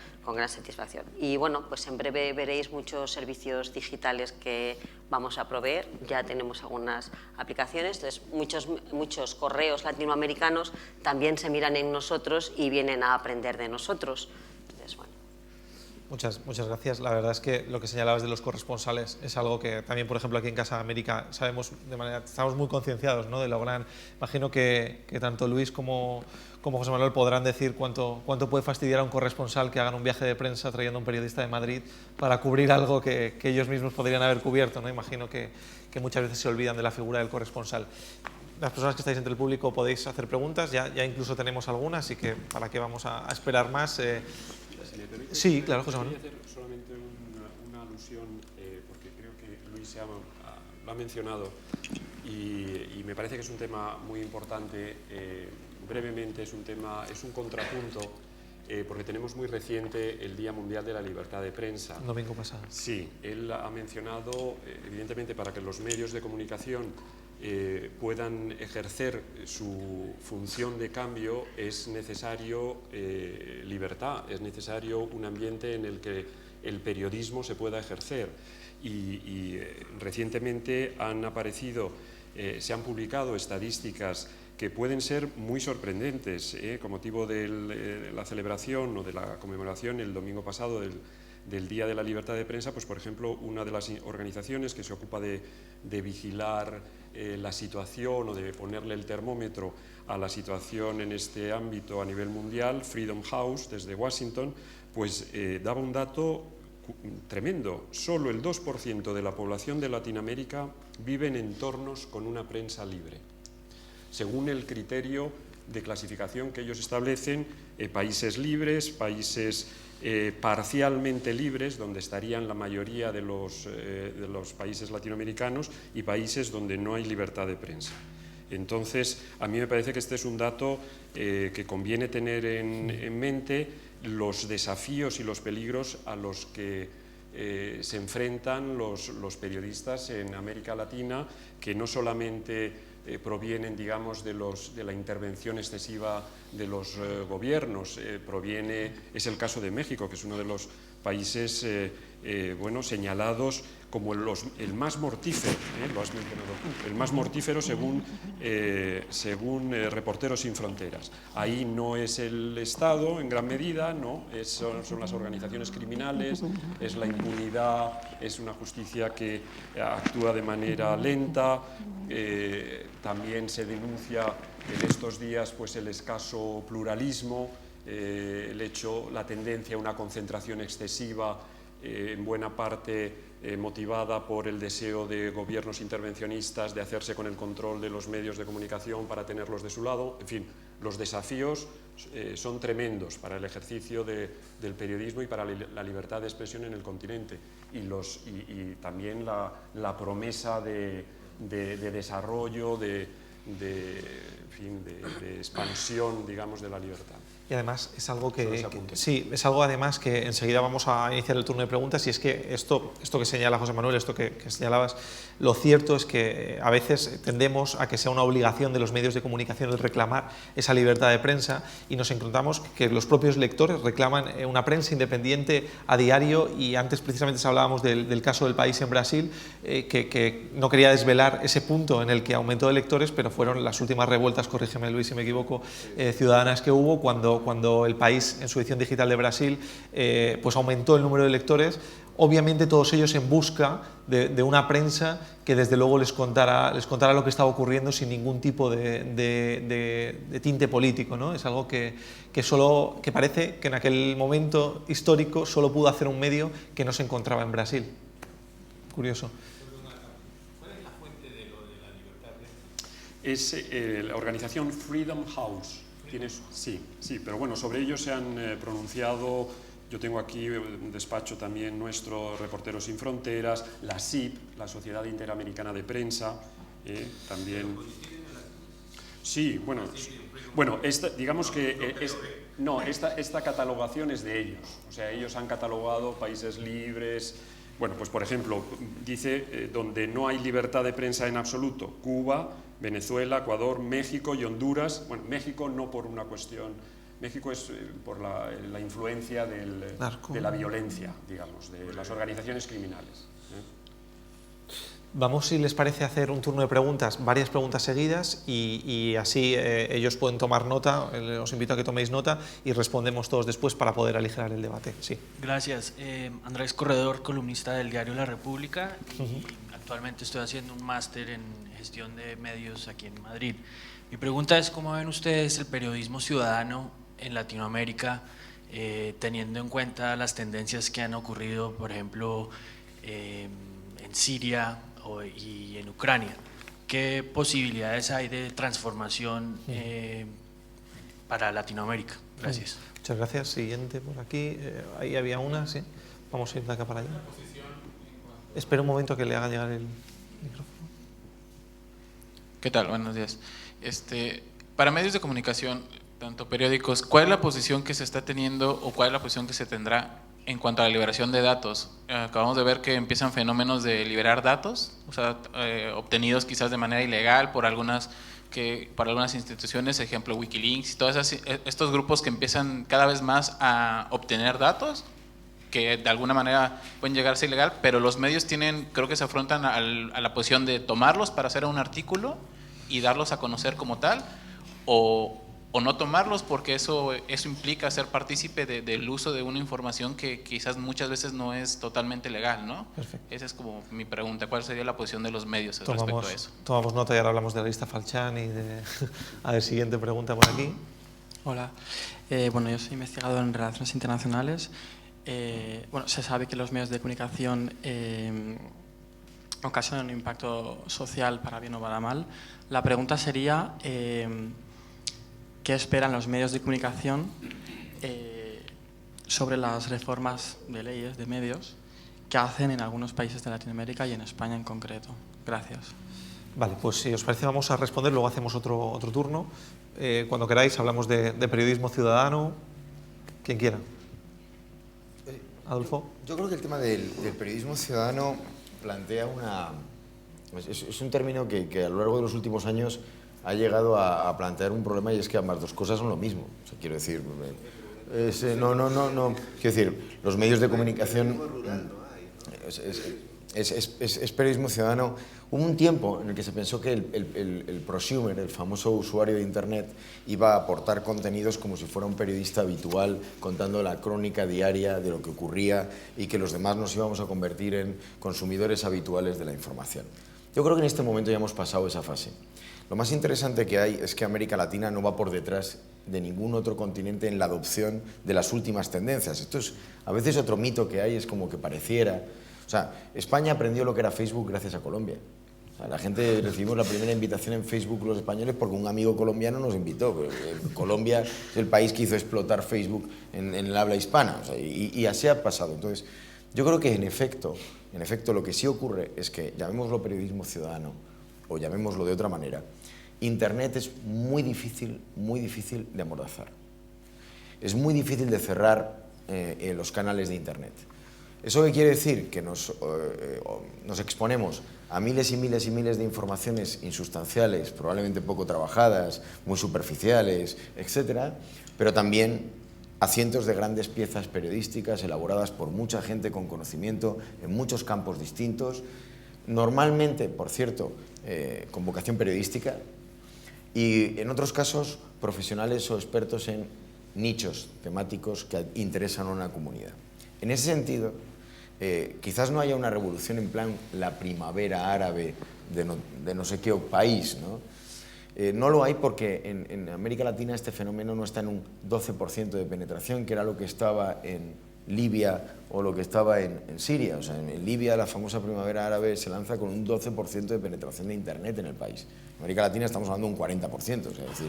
S5: satisfacción. Y bueno, pues en breve veréis muchos servicios digitales que vamos a proveer, ya tenemos algunas aplicaciones, entonces muchos correos latinoamericanos también se miran en nosotros y vienen a aprender de nosotros. Entonces, bueno.
S1: Muchas gracias. La verdad es que lo que señalabas de los corresponsales es algo que también, por ejemplo, aquí en Casa América estamos muy concienciados, ¿no? De lo gran. Imagino que tanto Luis como José Manuel podrán decir cuánto puede fastidiar a un corresponsal que hagan un viaje de prensa trayendo a un periodista de Madrid para cubrir algo que ellos mismos podrían haber cubierto, ¿no? Imagino que muchas veces se olvidan de la figura del corresponsal. Las personas que estáis entre el público podéis hacer preguntas, ya incluso tenemos algunas, así que para qué vamos a esperar más. Sí, claro, José Manuel.
S2: Quería hacer solamente una alusión, porque creo que Luis lo ha mencionado y me parece que es un tema muy importante. Brevemente, es un contrapunto, porque tenemos muy reciente el Día Mundial de la Libertad de Prensa.
S1: El domingo pasado.
S2: Sí, él ha mencionado, evidentemente, para que los medios de comunicación puedan ejercer su función de cambio es necesario libertad, es necesario un ambiente en el que el periodismo se pueda ejercer y recientemente se han publicado estadísticas que pueden ser muy sorprendentes con motivo de la celebración o de la conmemoración el domingo pasado del Día de la Libertad de Prensa. Pues, por ejemplo, una de las organizaciones que se ocupa de vigilar la situación o de ponerle el termómetro a la situación en este ámbito a nivel mundial, Freedom House, desde Washington, pues daba un dato tremendo. Solo el 2% de la población de Latinoamérica vive en entornos con una prensa libre. Según el criterio de clasificación que ellos establecen, países libres, países parcialmente libres, donde estarían la mayoría de los países latinoamericanos, y países donde no hay libertad de prensa. Entonces, a mí me parece que este es un dato que conviene tener en mente, los desafíos y los peligros a los que se enfrentan los periodistas en América Latina, que no solamente provienen, digamos, de la intervención excesiva de los gobiernos, es el caso de México, que es uno de los países señalados como el más mortífero, lo has mencionado tú, el más mortífero según Reporteros Sin Fronteras. Ahí no es el Estado en gran medida, no, son las organizaciones criminales, es la impunidad, es una justicia que actúa de manera lenta. También se denuncia en estos días pues el escaso pluralismo, la tendencia a una concentración excesiva, en buena parte motivada por el deseo de gobiernos intervencionistas de hacerse con el control de los medios de comunicación para tenerlos de su lado. En fin, los desafíos son tremendos para el ejercicio del periodismo y para la libertad de expresión en el continente, y también la promesa de desarrollo, de expansión, digamos, de la libertad.
S1: Y además es algo es algo además que enseguida vamos a iniciar el turno de preguntas, y es que esto que señala José Manuel, esto que señalabas, lo cierto es que a veces tendemos a que sea una obligación de los medios de comunicación el reclamar esa libertad de prensa, y nos encontramos que los propios lectores reclaman una prensa independiente a diario. Y antes precisamente hablábamos del caso del País en Brasil, que no quería desvelar ese punto en el que aumentó de lectores, pero fueron las últimas revueltas, corrígeme Luis si me equivoco, ciudadanas que hubo cuando el País, en su edición digital de Brasil, pues aumentó el número de lectores, obviamente todos ellos en busca de una prensa que desde luego les contara lo que estaba ocurriendo sin ningún tipo de tinte político, ¿no? Es algo que parece que en aquel momento histórico solo pudo hacer un medio que no se encontraba en Brasil. Curioso.
S6: ¿Cuál es la fuente de lo de
S2: Es la organización Freedom House. Sí, pero bueno, sobre ellos se han pronunciado, yo tengo aquí un despacho también nuestro, Reporteros Sin Fronteras, la SIP, la Sociedad Interamericana de Prensa, también... Sí, bueno, digamos que esta catalogación es de ellos, o sea, ellos han catalogado países libres. Bueno, pues por ejemplo, dice donde no hay libertad de prensa en absoluto: Cuba, Venezuela, Ecuador, México y Honduras. Bueno, México no por una cuestión, México es por la influencia de la violencia, digamos, de las organizaciones criminales.
S1: Vamos, si les parece, hacer un turno de preguntas, varias preguntas seguidas, y así ellos pueden tomar nota. Os invito a que toméis nota y respondemos todos después para poder aligerar el debate. Sí.
S6: Gracias. Andrés Corredor, columnista del diario La República, y actualmente estoy haciendo un máster en gestión de medios aquí en Madrid. Mi pregunta es: ¿cómo ven ustedes el periodismo ciudadano en Latinoamérica, teniendo en cuenta las tendencias que han ocurrido, por ejemplo, en Siria y en Ucrania? ¿Qué posibilidades hay de transformación para Latinoamérica? Gracias.
S1: Muchas gracias. Siguiente por aquí. Ahí había una, sí. Vamos a ir de acá para allá. Espera un momento que le haga llegar el micrófono.
S7: ¿Qué tal? Buenos días. Para medios de comunicación, tanto periódicos, ¿cuál es la posición que se está teniendo o cuál es la posición que se tendrá en cuanto a la liberación de datos? Acabamos de ver que empiezan fenómenos de liberar datos, o sea, obtenidos quizás de manera ilegal por algunas instituciones, ejemplo Wikileaks y todos estos grupos que empiezan cada vez más a obtener datos que de alguna manera pueden llegar a ser ilegal, pero los medios creo que se afrontan a la posición de tomarlos para hacer un artículo y darlos a conocer como tal, o no tomarlos, porque eso implica ser partícipe del uso de una información que quizás muchas veces no es totalmente legal, ¿no?
S1: Perfecto.
S7: Esa es como mi pregunta: ¿cuál sería la posición de los medios respecto a eso?
S1: Tomamos nota y ahora hablamos de la lista Falciani y de... A ver, siguiente pregunta por aquí.
S8: Hola, bueno, yo soy investigador en Relaciones Internacionales. Bueno, se sabe que los medios de comunicación ocasionan un impacto social para bien o para mal. La pregunta sería... ¿qué esperan los medios de comunicación sobre las reformas de leyes de medios que hacen en algunos países de Latinoamérica y en España en concreto? Gracias.
S1: Vale, pues si os parece vamos a responder, luego hacemos otro turno. Cuando queráis hablamos de periodismo ciudadano. Quien quiera. Adolfo.
S4: Yo creo que el tema del periodismo ciudadano plantea es un término que a lo largo de los últimos años ha llegado a plantear un problema, y es que ambas dos cosas son lo mismo. O sea, quiero decir, quiero decir, los medios de comunicación es periodismo ciudadano. Hubo un tiempo en el que se pensó que el prosumer, el famoso usuario de Internet, iba a aportar contenidos como si fuera un periodista habitual, contando la crónica diaria de lo que ocurría, y que los demás nos íbamos a convertir en consumidores habituales de la información. Yo creo que en este momento ya hemos pasado esa fase. Lo más interesante que hay es que América Latina no va por detrás de ningún otro continente en la adopción de las últimas tendencias. Esto es a veces otro mito que hay, es como que pareciera... O sea, España aprendió lo que era Facebook gracias a Colombia. O sea, la gente recibimos la primera invitación en Facebook los españoles porque un amigo colombiano nos invitó. Colombia es el país que hizo explotar Facebook en el habla hispana. O sea, y así ha pasado. Entonces, yo creo que en efecto lo que sí ocurre es que, llamémoslo periodismo ciudadano o llamémoslo de otra manera, Internet es muy difícil de amordazar. Es muy difícil de cerrar los canales de Internet. ¿Eso qué quiere decir? Que nos exponemos a miles y miles y miles de informaciones insustanciales, probablemente poco trabajadas, muy superficiales, etcétera, pero también a cientos de grandes piezas periodísticas elaboradas por mucha gente con conocimiento en muchos campos distintos, normalmente, por cierto, con vocación periodística, y en otros casos profesionales o expertos en nichos temáticos que interesan a una comunidad. En ese sentido, quizás no haya una revolución en plan la primavera árabe de no sé qué país, ¿no? No lo hay porque en América Latina este fenómeno no está en un 12% de penetración, que era lo que estaba en Libia o lo que estaba en Siria. O sea, en Libia la famosa primavera árabe se lanza con un 12% de penetración de Internet en el país. En América Latina estamos hablando de un 40%. O sea, es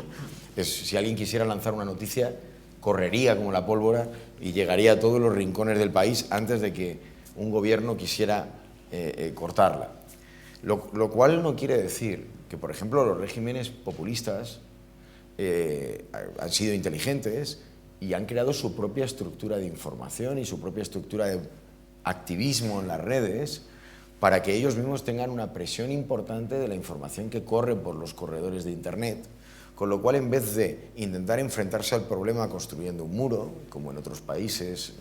S4: decir, si alguien quisiera lanzar una noticia, correría como la pólvora y llegaría a todos los rincones del país antes de que un gobierno quisiera cortarla. Lo cual no quiere decir que, por ejemplo, los regímenes populistas han sido inteligentes y han creado su propia estructura de información y su propia estructura de activismo en las redes para que ellos mismos tengan una presión importante de la información que corre por los corredores de Internet, con lo cual, en vez de intentar enfrentarse al problema construyendo un muro, como en otros países,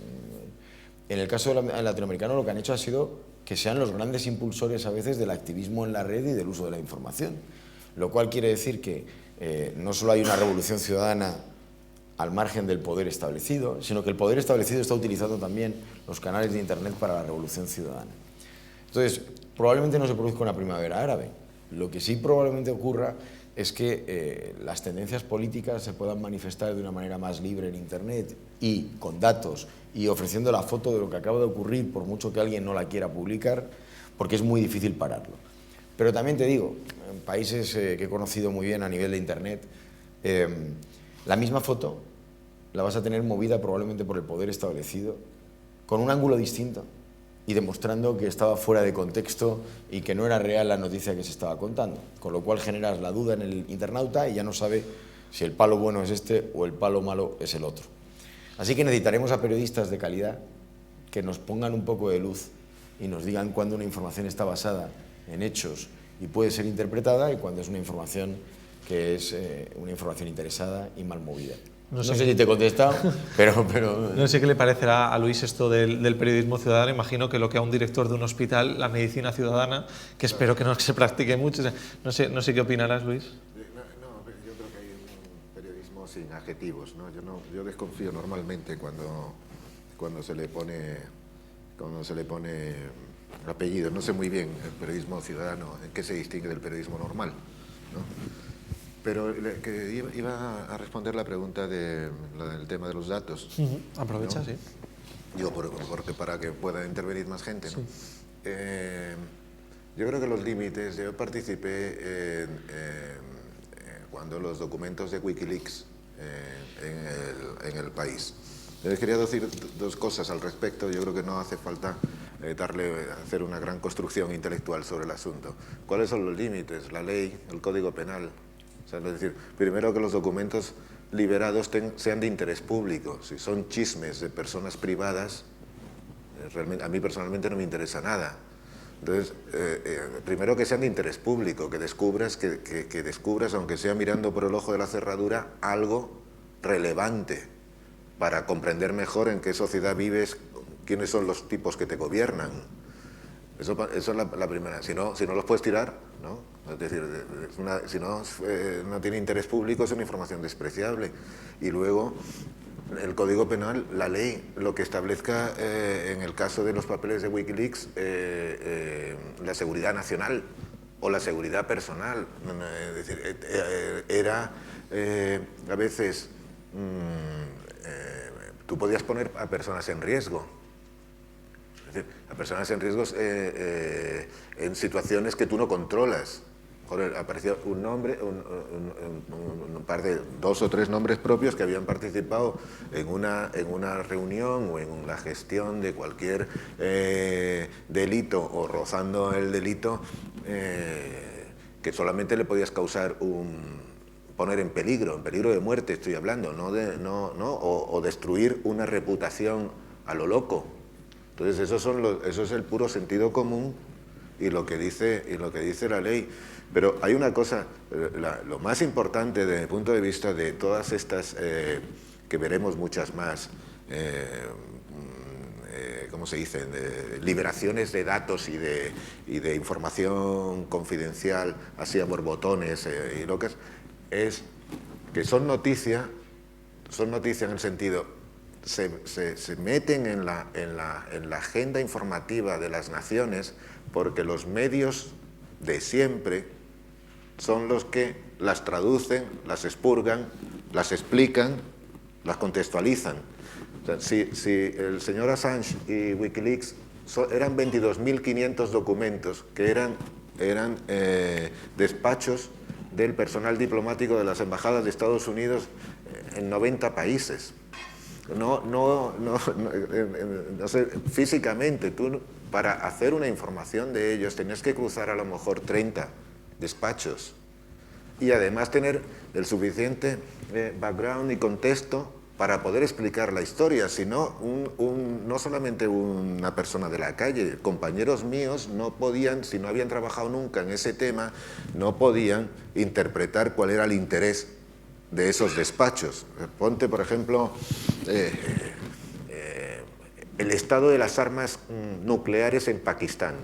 S4: en el caso latinoamericano lo que han hecho ha sido que sean los grandes impulsores a veces del activismo en la red y del uso de la información, lo cual quiere decir que no solo hay una revolución ciudadana al margen del poder establecido, sino que el poder establecido está utilizando también los canales de Internet para la revolución ciudadana. Entonces, probablemente no se produzca una primavera árabe. Lo que sí probablemente ocurra es que las tendencias políticas se puedan manifestar de una manera más libre en Internet y con datos y ofreciendo la foto de lo que acaba de ocurrir, por mucho que alguien no la quiera publicar, porque es muy difícil pararlo. Pero también te digo, en países que he conocido muy bien a nivel de Internet, la misma foto la vas a tener movida probablemente por el poder establecido, con un ángulo distinto y demostrando que estaba fuera de contexto y que no era real la noticia que se estaba contando, con lo cual generas la duda en el internauta y ya no sabe si el palo bueno es este o el palo malo es el otro. Así que necesitaremos a periodistas de calidad que nos pongan un poco de luz y nos digan cuándo una información está basada en hechos y puede ser interpretada y cuándo es una información que es una información interesada y mal movida. No sé si te he contestado, pero...
S1: No sé qué le parecerá a Luis esto del periodismo ciudadano. Imagino que lo que a un director de un hospital, la medicina ciudadana, que espero que no se practique mucho. No sé qué opinarás, Luis.
S3: No, yo creo que hay un periodismo sin adjetivos, ¿no? Yo desconfío normalmente cuando se le pone apellido. No sé muy bien el periodismo ciudadano en qué se distingue del periodismo normal, ¿no? Pero que iba a responder la pregunta del tema de los datos.
S1: Aprovecha, ¿no? Sí.
S3: Yo, porque para que pueda intervenir más gente, ¿no? Sí. Yo creo que los límites, yo participé cuando los documentos de Wikileaks en el país. Les quería decir dos cosas al respecto. Yo creo que no hace falta hacer una gran construcción intelectual sobre el asunto. ¿Cuáles son los límites? La ley, el Código Penal. O sea, es decir, primero que los documentos liberados sean de interés público. Si son chismes de personas privadas, realmente, a mí personalmente no me interesa nada. Entonces, primero que sean de interés público, que descubras, aunque sea mirando por el ojo de la cerradura, algo relevante para comprender mejor en qué sociedad vives, quiénes son los tipos que te gobiernan. Eso es la primera. Si no los puedes tirar, ¿no? Es decir, si no tiene interés público, es una información despreciable. Y luego, el Código Penal, la ley, lo que establezca en el caso de los papeles de Wikileaks, la seguridad nacional o la seguridad personal. Es decir, era a veces... tú podías poner a personas en riesgo. Es decir, a personas en riesgo en situaciones que tú no controlas. Joder, apareció un nombre, un par de 2 o 3 nombres propios que habían participado en una reunión o en la gestión de cualquier delito o rozando el delito, que solamente le podías causar poner en peligro de muerte, estoy hablando, o destruir una reputación a lo loco. Entonces eso es el puro sentido común y lo que dice la ley. Pero hay una cosa, lo más importante desde el punto de vista de todas estas, que veremos muchas más, ¿cómo se dice?, liberaciones de datos y de información confidencial, así a borbotones y locas, es que son noticia en el sentido, se meten en la agenda informativa de las naciones porque los medios de siempre son los que las traducen, las expurgan, las explican, las contextualizan. O sea, si el señor Assange y Wikileaks eran 22.500 documentos que eran despachos del personal diplomático de las embajadas de Estados Unidos en 90 países. No sé, físicamente, tú para hacer una información de ellos tenías que cruzar a lo mejor 30 despachos y además tener el suficiente background y contexto para poder explicar la historia, sino no solamente una persona de la calle, compañeros míos no podían, si no habían trabajado nunca en ese tema, no podían interpretar cuál era el interés de esos despachos. Ponte, por ejemplo, el estado de las armas nucleares en Pakistán,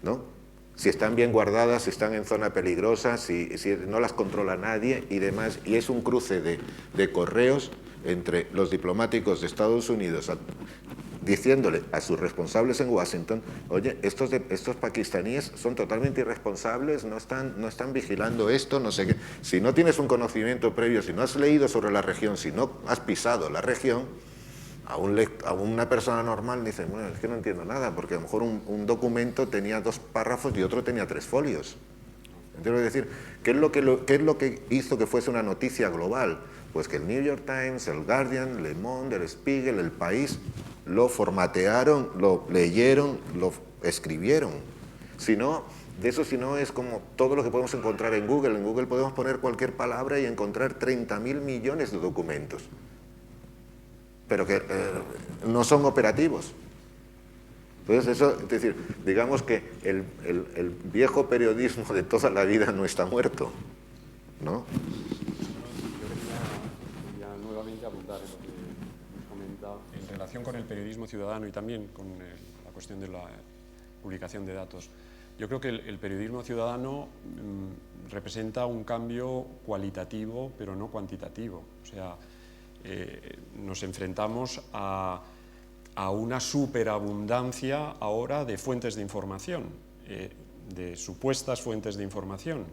S3: ¿no? Si están bien guardadas, si están en zona peligrosa, si no las controla nadie y demás, y es un cruce de correos entre los diplomáticos de Estados Unidos diciéndole a sus responsables en Washington, oye, estos pakistaníes son totalmente irresponsables, no están vigilando esto, no sé qué. Si no tienes un conocimiento previo, si no has leído sobre la región, si no has pisado la región, a una persona normal dice, bueno, es que no entiendo nada, porque a lo mejor un documento tenía 2 párrafos y otro tenía 3 folios. Quiero decir, ¿qué es lo que hizo que fuese una noticia global? Pues que el New York Times, el Guardian, Le Monde, el Spiegel, El País, lo formatearon, lo leyeron, lo escribieron. Si no, es como todo lo que podemos encontrar en Google. En Google podemos poner cualquier palabra y encontrar 30.000 millones de documentos, pero que no son operativos. Entonces eso, es decir, digamos que el viejo periodismo de toda la vida no está muerto, ¿no?
S2: Yo quería nuevamente abundar en lo que nos comenta en relación con el periodismo ciudadano y también con la cuestión de la publicación de datos. Yo creo que el periodismo ciudadano representa un cambio cualitativo, pero no cuantitativo. O sea, nos enfrentamos a una superabundancia ahora de fuentes de información, de supuestas fuentes de información.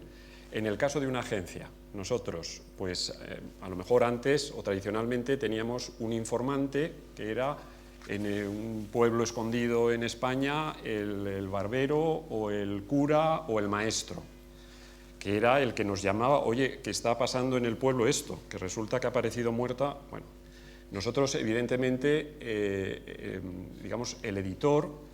S2: En el caso de una agencia, nosotros, pues a lo mejor antes o tradicionalmente teníamos un informante que era en un pueblo escondido en España el barbero o el cura o el maestro, que era el que nos llamaba, oye, ¿qué está pasando en el pueblo esto? Que resulta que ha aparecido muerta. Bueno, nosotros evidentemente, digamos, el editor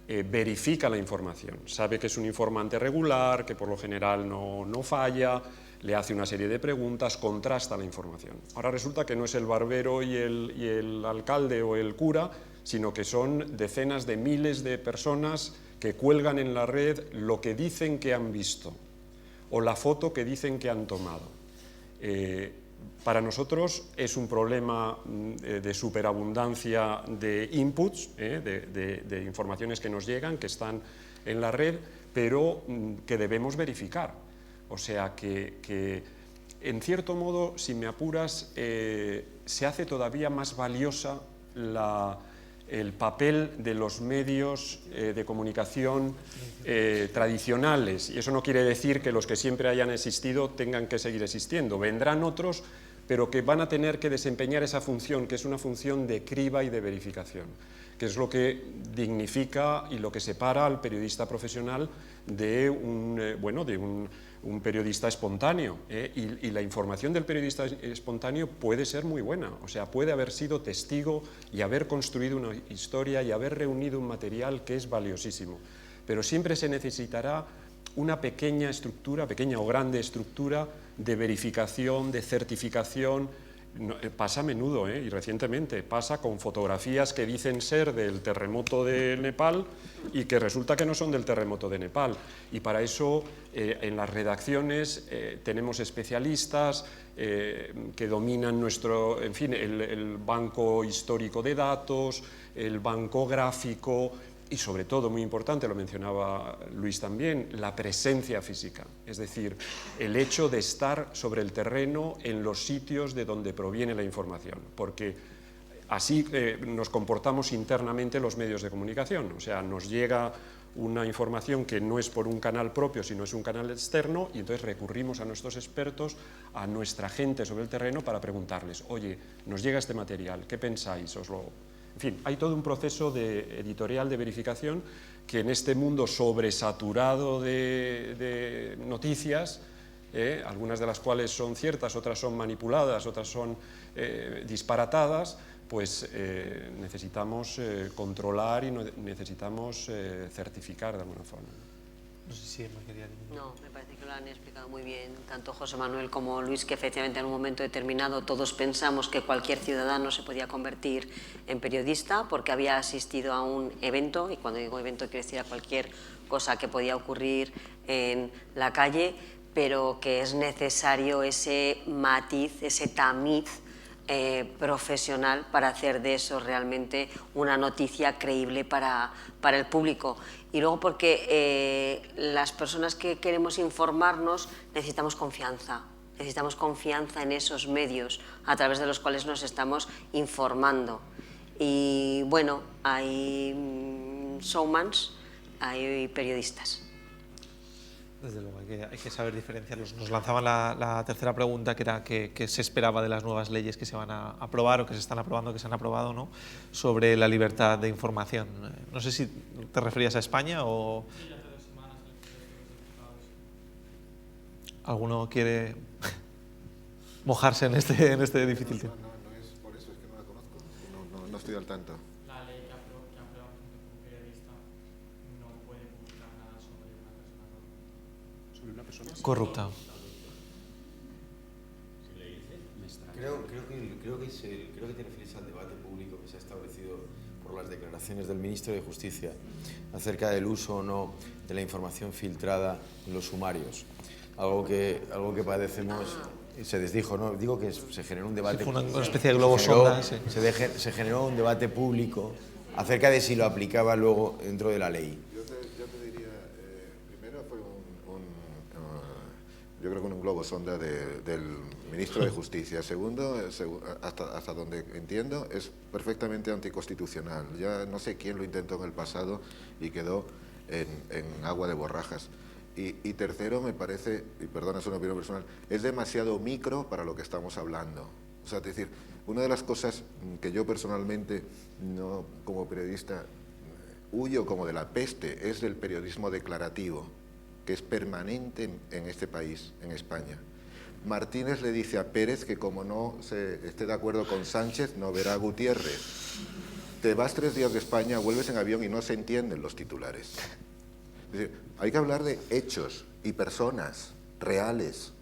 S2: verifica la información, sabe que es un informante regular, que por lo general no falla, le hace una serie de preguntas, contrasta la información. Ahora resulta que no es el barbero y el alcalde o el cura, sino que son decenas de miles de personas que cuelgan en la red lo que dicen que han visto o la foto que dicen que han tomado. Para nosotros es un problema de superabundancia de inputs, de informaciones que nos llegan, que están en la red, pero que debemos verificar. O sea que en cierto modo, si me apuras, se hace todavía más valiosa el papel de los medios de comunicación tradicionales, y eso no quiere decir que los que siempre hayan existido tengan que seguir existiendo. Vendrán otros, pero que van a tener que desempeñar esa función, que es una función de criba y de verificación, que es lo que dignifica y lo que separa al periodista profesional de un periodista espontáneo, y la información del periodista espontáneo puede ser muy buena, o sea, puede haber sido testigo y haber construido una historia y haber reunido un material que es valiosísimo, pero siempre se necesitará una pequeña estructura, pequeña o grande estructura de verificación, de certificación. Pasa a menudo, y recientemente pasa con fotografías que dicen ser del terremoto de Nepal y que resulta que no son del terremoto de Nepal. Y para eso en las redacciones tenemos especialistas que dominan el banco histórico de datos, el banco gráfico y sobre todo, muy importante, lo mencionaba Luis también, la presencia física, es decir, el hecho de estar sobre el terreno en los sitios de donde proviene la información, porque Así nos comportamos internamente los medios de comunicación, o sea, nos llega una información que no es por un canal propio, sino es un canal externo, y entonces recurrimos a nuestros expertos, a nuestra gente sobre el terreno para preguntarles, oye, nos llega este material, ¿qué pensáis? En fin, hay todo un proceso editorial de verificación que en este mundo sobresaturado de noticias, algunas de las cuales son ciertas, otras son manipuladas, otras son disparatadas, pues necesitamos controlar y necesitamos certificar de alguna forma.
S1: No sé si me quería decir.
S5: No, me parece que lo han explicado muy bien tanto José Manuel como Luis, que efectivamente en un momento determinado todos pensamos que cualquier ciudadano se podía convertir en periodista porque había asistido a un evento, y cuando digo evento quiero decir a cualquier cosa que podía ocurrir en la calle, pero que es necesario ese matiz, ese tamiz profesional para hacer de eso realmente una noticia creíble para el público. Y luego porque las personas que queremos informarnos necesitamos confianza en esos medios a través de los cuales nos estamos informando. Y bueno, hay showmans, hay periodistas.
S1: Desde luego, hay que saber diferenciarlos. Nos lanzaban la tercera pregunta, que era qué se esperaba de las nuevas leyes que se van a aprobar o que se están aprobando, que se han aprobado, ¿no?, sobre la libertad de información. No sé si te referías a España o...
S6: Sí, hace 2 semanas
S1: ¿Alguno quiere mojarse en este difícil tema?
S3: No es por eso, es que no la conozco, no estoy al tanto.
S6: La ley que aprueba un periodista no puede publicar nada sobre una persona
S1: Corrupta.
S4: Creo que te refieres al debate público que se ha establecido por las declaraciones del ministro de Justicia acerca del uso o no de la información filtrada en los sumarios. Algo que padecemos, se desdijo, ¿no? Digo que se generó un debate.
S1: Sí, fue una especie de globo sonda. Sí.
S4: Se generó un debate público acerca de si lo aplicaba luego dentro de la ley.
S3: Yo te diría, primero fue yo creo que un globo sonda del ministro de Justicia. Segundo, hasta donde entiendo, es perfectamente anticonstitucional. Ya no sé quién lo intentó en el pasado y quedó en agua de borrajas. Y tercero, me parece, y perdona, es una opinión personal, es demasiado micro para lo que estamos hablando. O sea, es decir, una de las cosas que yo personalmente, no como periodista, huyo como de la peste, es del periodismo declarativo, que es permanente en este país, en España. Martínez le dice a Pérez que como no esté de acuerdo con Sánchez, no verá a Gutiérrez. Te vas 3 días de España, vuelves en avión y no se entienden los titulares. Es decir, hay que hablar de hechos y personas reales,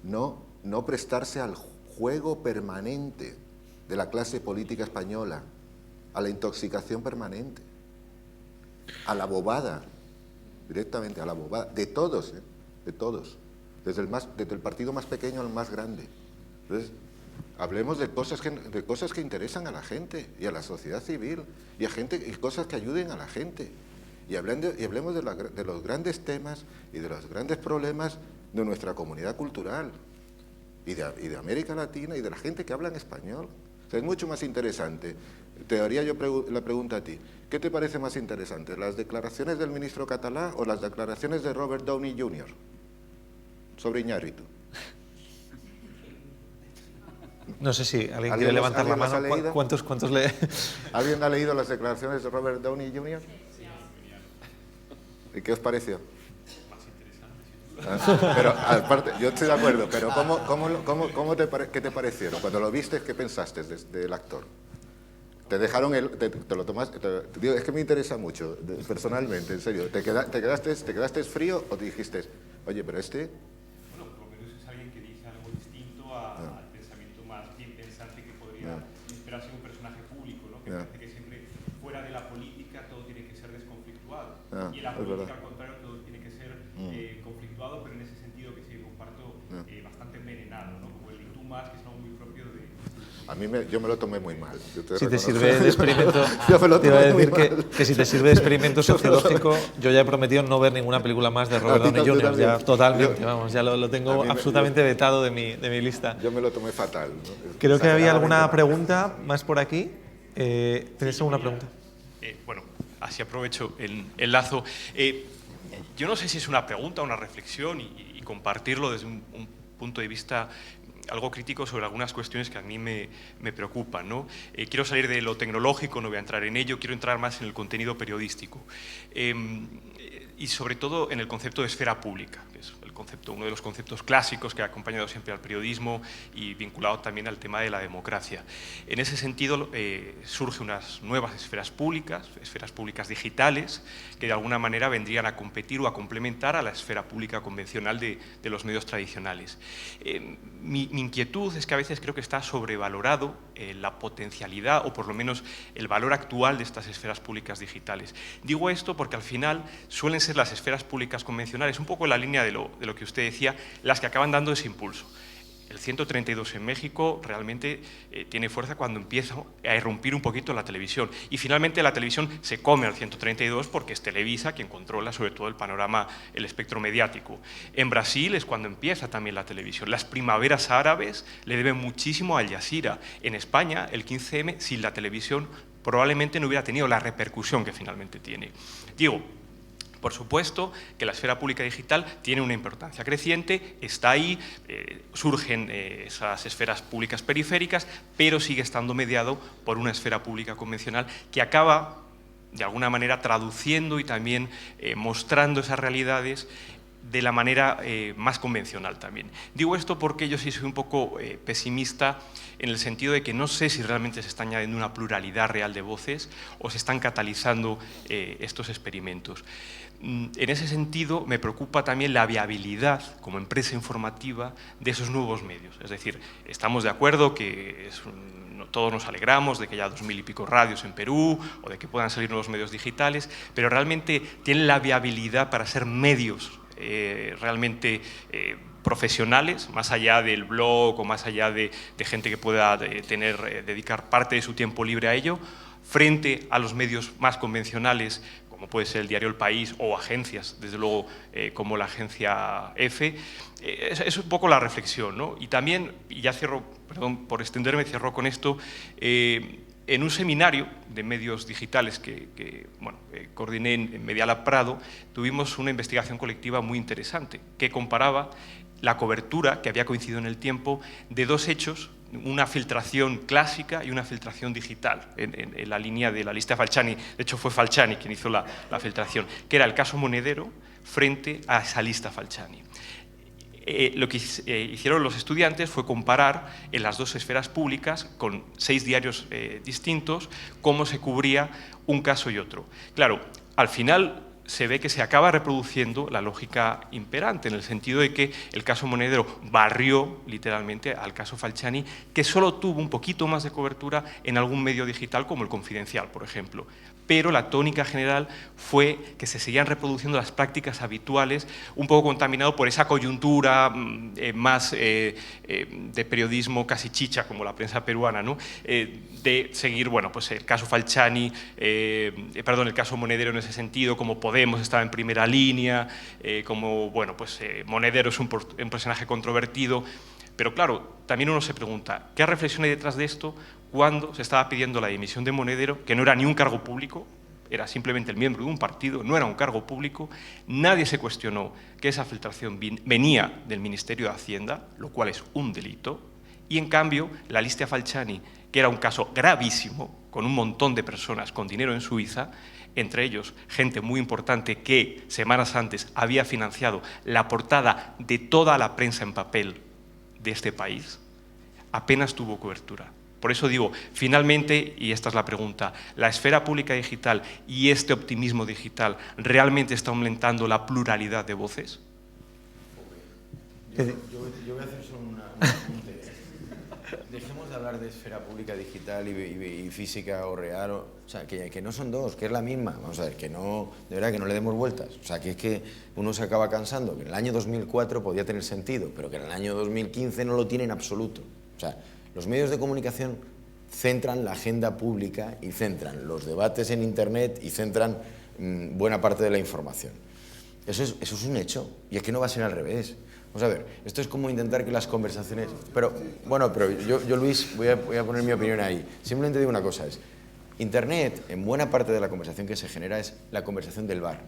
S3: no prestarse al juego permanente de la clase política española, a la intoxicación permanente, a la bobada, directamente a la bobada, de todos, desde el partido más pequeño al más grande. Entonces, hablemos de cosas que interesan a la gente y a la sociedad civil y cosas que ayuden a la gente. Y hablemos de los grandes temas y de los grandes problemas de nuestra comunidad cultural y de América Latina y de la gente que habla en español. O sea, es mucho más interesante. Te haría yo la pregunta a ti. ¿Qué te parece más interesante, las declaraciones del ministro catalá o las declaraciones de Robert Downey Jr. sobre Iñárritu?
S1: No sé si alguien quiere levantar la mano. ¿Cuántos le...?
S3: ¿Alguien ha leído las declaraciones de Robert Downey Jr.? ¿Y qué os pareció? Pero aparte, yo estoy de acuerdo, pero ¿qué te parecieron? Cuando lo viste, ¿qué pensaste del actor? ¿Te dejaron te lo tomaste? Digo, es que me interesa mucho, personalmente, en serio. ¿Te quedaste frío o te dijiste, oye, pero este...?
S9: Bueno, por lo menos es alguien que dice algo distinto al pensamiento más bien pensante que podría esperarse un personaje público, ¿no? Que parece que siempre, fuera de la política, todo tiene que ser desconflictuado. Y en la política, al contrario, todo tiene que ser conflictuado, pero en ese sentido que sí comparto, bastante envenenado, ¿no? Como el y tú más, que es algo muy propio de...
S3: Yo me lo tomé muy mal.
S1: Si te sirve de experimento,
S3: yo me lo
S1: te iba a
S3: tomé
S1: decir que si te sirve de experimento sociológico, yo ya he prometido no ver ninguna película más de Robert Downey Jr. Ya, totalmente, vamos, ya lo tengo absolutamente vetado de mi lista.
S3: Yo me lo tomé fatal, ¿no?
S1: Creo que había alguna pregunta más por aquí. ¿Tenéis alguna pregunta?
S9: Bueno, así aprovecho el lazo. Yo no sé si es una pregunta o una reflexión y compartirlo desde un punto de vista algo crítico sobre algunas cuestiones que a mí me preocupan, ¿no? Quiero salir de lo tecnológico, no voy a entrar en ello, quiero entrar más en el contenido periodístico y sobre todo en el concepto de esfera pública, que es uno de los conceptos clásicos que ha acompañado siempre al periodismo y vinculado también al tema de la democracia. En ese sentido surgen unas nuevas esferas públicas digitales, que de alguna manera vendrían a competir o a complementar a la esfera pública convencional de los medios tradicionales. Mi inquietud es que a veces creo que está sobrevalorado la potencialidad o por lo menos el valor actual de estas esferas públicas digitales. Digo esto porque al final suelen ser las esferas públicas convencionales, un poco en la línea de lo que usted decía, las que acaban dando ese impulso. El 132 en México realmente tiene fuerza cuando empieza a irrumpir un poquito la televisión. Y finalmente la televisión se come al 132 porque es Televisa quien controla sobre todo el panorama, el espectro mediático. En Brasil es cuando empieza también la televisión. Las primaveras árabes le deben muchísimo a Al Jazeera. En España, el 15M, sin la televisión, probablemente no hubiera tenido la repercusión que finalmente tiene. Digo, por supuesto que la esfera pública digital tiene una importancia creciente, está ahí, surgen esas esferas públicas periféricas, pero sigue estando mediado por una esfera pública convencional que acaba, de alguna manera, traduciendo y también mostrando esas realidades de la manera más convencional también. Digo esto porque yo sí soy un poco pesimista en el sentido de que no sé si realmente se está añadiendo una pluralidad real de voces o se están catalizando estos experimentos. En ese sentido, me preocupa también la viabilidad como empresa informativa de esos nuevos medios. Es decir, estamos de acuerdo que todos nos alegramos de que haya 2000 y pico radios en Perú o de que puedan salir nuevos medios digitales, pero realmente tienen la viabilidad para ser medios realmente profesionales, más allá del blog o más allá de gente que pueda dedicar parte de su tiempo libre a ello, frente a los medios más convencionales, como puede ser el diario El País o agencias, desde luego como la agencia EFE. Es un poco la reflexión, ¿no? Y también, y ya cierro, perdón por extenderme, cierro con esto, en un seminario de medios digitales que coordiné en Medialab Prado, tuvimos una investigación colectiva muy interesante que comparaba la cobertura, que había coincidido en el tiempo, de dos hechos, una filtración clásica y una filtración digital, en la línea de la lista Falciani. De hecho, fue Falciani quien hizo la filtración, que era el caso Monedero frente a esa lista Falciani. Lo que hicieron los estudiantes fue comparar en las dos esferas públicas, con 6 diarios distintos, cómo se cubría un caso y otro. Claro, al final se ve que se acaba reproduciendo la lógica imperante, en el sentido de que el caso Monedero barrió literalmente al caso Falciani, que solo tuvo un poquito más de cobertura en algún medio digital como El Confidencial, por ejemplo. Pero la tónica general fue que se seguían reproduciendo las prácticas habituales, un poco contaminado por esa coyuntura más de periodismo casi chicha, como la prensa peruana, ¿no? De seguir, bueno, pues el caso Falciani, el caso Monedero en ese sentido, como Podemos estaba en primera línea, como, bueno, pues Monedero es un personaje controvertido. Pero claro, también uno se pregunta, ¿qué reflexión hay detrás de esto cuando se estaba pidiendo la dimisión de Monedero, que no era ni un cargo público, era simplemente el miembro de un partido, no era un cargo público? Nadie se cuestionó que esa filtración venía del Ministerio de Hacienda, lo cual es un delito, y en cambio la lista Falciani, que era un caso gravísimo, con un montón de personas con dinero en Suiza, entre ellos gente muy importante que semanas antes había financiado la portada de toda la prensa en papel de este país, apenas tuvo cobertura. Por eso digo, finalmente, y esta es la pregunta, ¿la esfera pública digital y este optimismo digital realmente está aumentando la pluralidad de voces?
S4: Yo voy a hacer solo un apunte. Dejemos de hablar de esfera pública digital y física o real, o sea, que no son dos, que es la misma. Vamos a ver, que no, de verdad, que no le demos vueltas. O sea, que es que uno se acaba cansando, que en el año 2004 podía tener sentido, pero que en el año 2015 no lo tiene en absoluto. O sea, Los medios de comunicación centran la agenda pública y centran los debates en Internet y centran buena parte de la información. Eso es un hecho, y es que no va a ser al revés. Vamos a ver, esto es como intentar que las conversaciones... Pero yo Luis, voy a poner mi opinión ahí. Simplemente digo una cosa, Internet, en buena parte de la conversación que se genera, es la conversación del bar.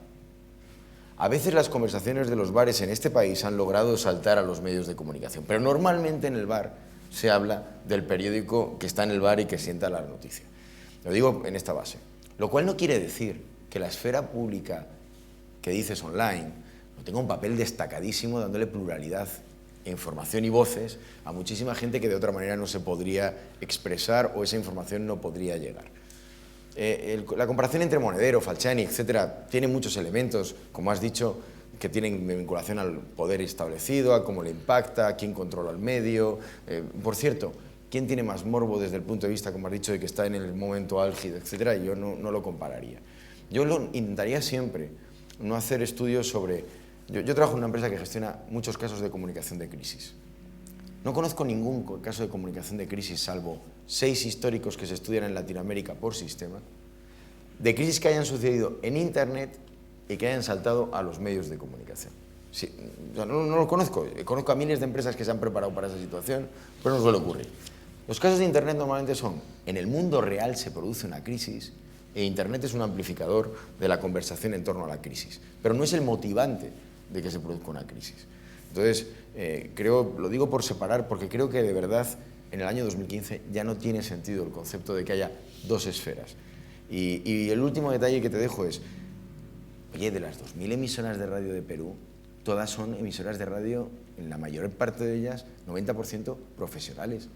S4: A veces las conversaciones de los bares en este país han logrado saltar a los medios de comunicación, pero normalmente en el bar se habla del periódico que está en el bar y que sienta la noticia. Lo digo en esta base. Lo cual no quiere decir que la esfera pública que dices online no tenga un papel destacadísimo dándole pluralidad e información y voces a muchísima gente que de otra manera no se podría expresar o esa información no podría llegar. La comparación entre Monedero, Falciani, etcétera, tiene muchos elementos, como has dicho, que tienen vinculación al poder establecido, a cómo le impacta, a quién controla el medio. Por cierto, ¿quién tiene más morbo desde el punto de vista, como has dicho, de que está en el momento álgido, etcétera? Yo no lo compararía. Yo lo intentaría siempre no hacer estudios sobre... Yo trabajo en una empresa que gestiona muchos casos de comunicación de crisis. No conozco ningún caso de comunicación de crisis, salvo 6 históricos que se estudian en Latinoamérica por sistema, de crisis que hayan sucedido en Internet y que hayan saltado a los medios de comunicación. Sí, o sea, no lo conozco. Conozco a miles de empresas que se han preparado para esa situación, pero no suele ocurrir. Los casos de Internet normalmente son, en el mundo real se produce una crisis e Internet es un amplificador de la conversación en torno a la crisis, pero no es el motivante de que se produzca una crisis. Entonces, lo digo por separar, porque creo que de verdad en el año 2015 ya no tiene sentido el concepto de que haya dos esferas. Y el último detalle que te dejo es, oye, de las 2.000 emisoras de radio de Perú, todas son emisoras de radio, en la mayor parte de ellas, 90% profesionales,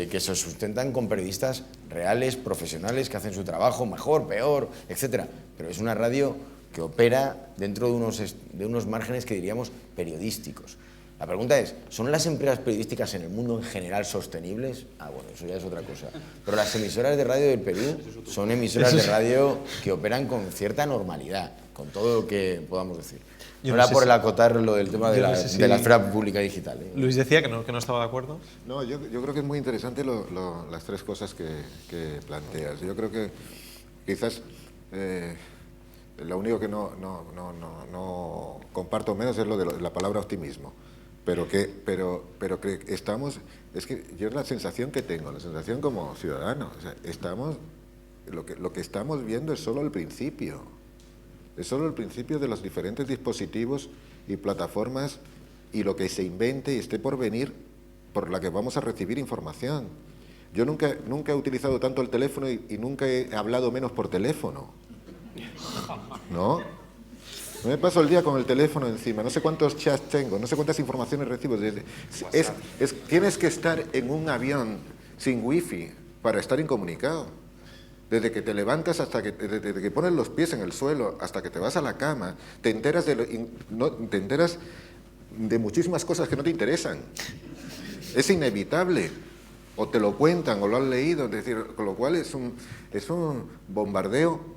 S4: que se sustentan con periodistas reales, profesionales, que hacen su trabajo mejor, peor, etc. Pero es una radio que opera dentro de unos márgenes que diríamos periodísticos. La pregunta es, ¿son las empresas periodísticas en el mundo en general sostenibles? Bueno, eso ya es otra cosa. Pero las emisoras de radio del Perú son emisoras de radio que operan con cierta normalidad, con todo lo que podamos decir. No era por el acotar lo del tema de la esfera pública digital.
S1: Luis decía que no estaba de acuerdo.
S3: No, yo creo que es muy interesante las tres cosas que planteas. Yo creo que quizás lo único que no comparto menos es lo de la palabra optimismo. Pero que estamos, es que yo es la sensación que tengo, la sensación como ciudadano, o sea, lo que estamos viendo es solo el principio. Es solo el principio de los diferentes dispositivos y plataformas y lo que se invente y esté por venir, por la que vamos a recibir información. Yo nunca he utilizado tanto el teléfono y nunca he hablado menos por teléfono. ¿No? No me paso el día con el teléfono encima, no sé cuántos chats tengo, no sé cuántas informaciones recibo. Tienes que estar en un avión sin wifi para estar incomunicado. Desde que te levantas desde que pones los pies en el suelo hasta que te vas a la cama, te enteras de muchísimas cosas que no te interesan. Es inevitable. O te lo cuentan o lo han leído, es decir, con lo cual es un bombardeo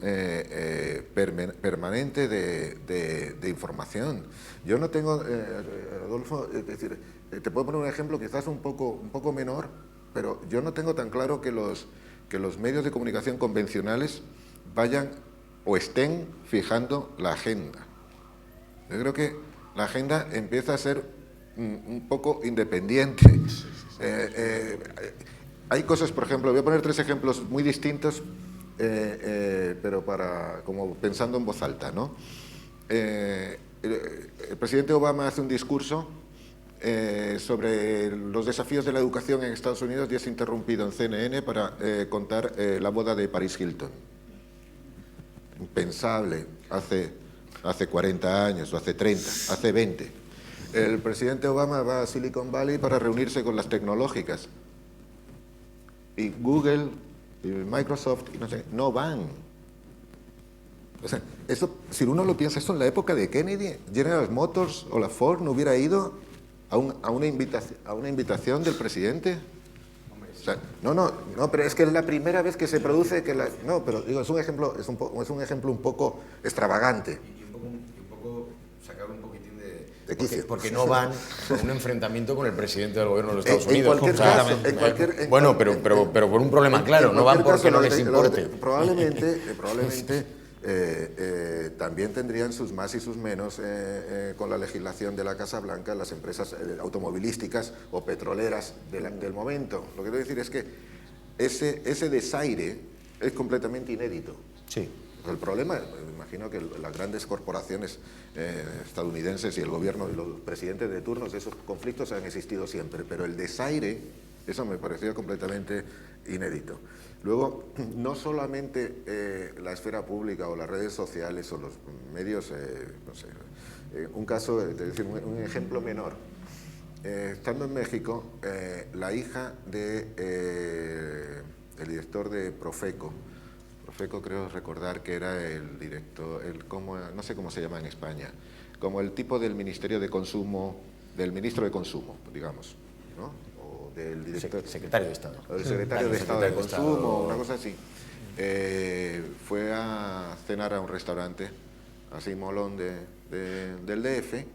S3: permanente de información. Yo no tengo, Adolfo, es decir, te puedo poner un ejemplo quizás un poco menor, pero yo no tengo tan claro que los medios de comunicación convencionales vayan o estén fijando la agenda. Yo creo que la agenda empieza a ser un poco independiente. Hay cosas, por ejemplo, voy a poner 3 ejemplos muy distintos, pero como pensando en voz alta, ¿no? El presidente Obama hace un discurso sobre los desafíos de la educación en Estados Unidos y es interrumpido en CNN para contar la boda de Paris Hilton. Impensable hace 40 años, o hace 30, hace 20. El presidente Obama va a Silicon Valley para reunirse con las tecnológicas. Y Google, y Microsoft, y no van. O sea, eso, si uno lo piensa, esto en la época de Kennedy, General Motors o la Ford no hubiera ido a una invitación del presidente. O sea, no, pero es que es la primera vez que se produce que no, pero digo, es un ejemplo un poco extravagante.
S4: Y un poco sacar un poquitín
S3: de quicio.
S4: Porque no van con un enfrentamiento con el presidente del gobierno de los Estados
S3: En
S4: Unidos.
S3: cualquier caso,
S4: Bueno, pero por un problema claro, no van porque no les importe.
S3: Probablemente también tendrían sus más y sus menos con la legislación de la Casa Blanca las empresas automovilísticas o petroleras del momento. Lo que quiero decir es que ese desaire es completamente inédito.
S1: Sí.
S3: El problema, me imagino que las grandes corporaciones estadounidenses y el gobierno y los presidentes de turnos, esos conflictos han existido siempre, pero el desaire, eso me pareció completamente inédito. Luego, no solamente la esfera pública o las redes sociales o los medios, no sé, un caso, es decir, un ejemplo menor. Estando en México, la hija del director de Profeco creo recordar que era el director, no sé cómo se llama en España, como el tipo del Ministerio de Consumo, del ministro de Consumo, digamos, ¿no? O del director,
S4: Secretario de Estado.
S3: O del secretario de Estado de Consumo, una cosa así. Fue a cenar a un restaurante, así molón del DF,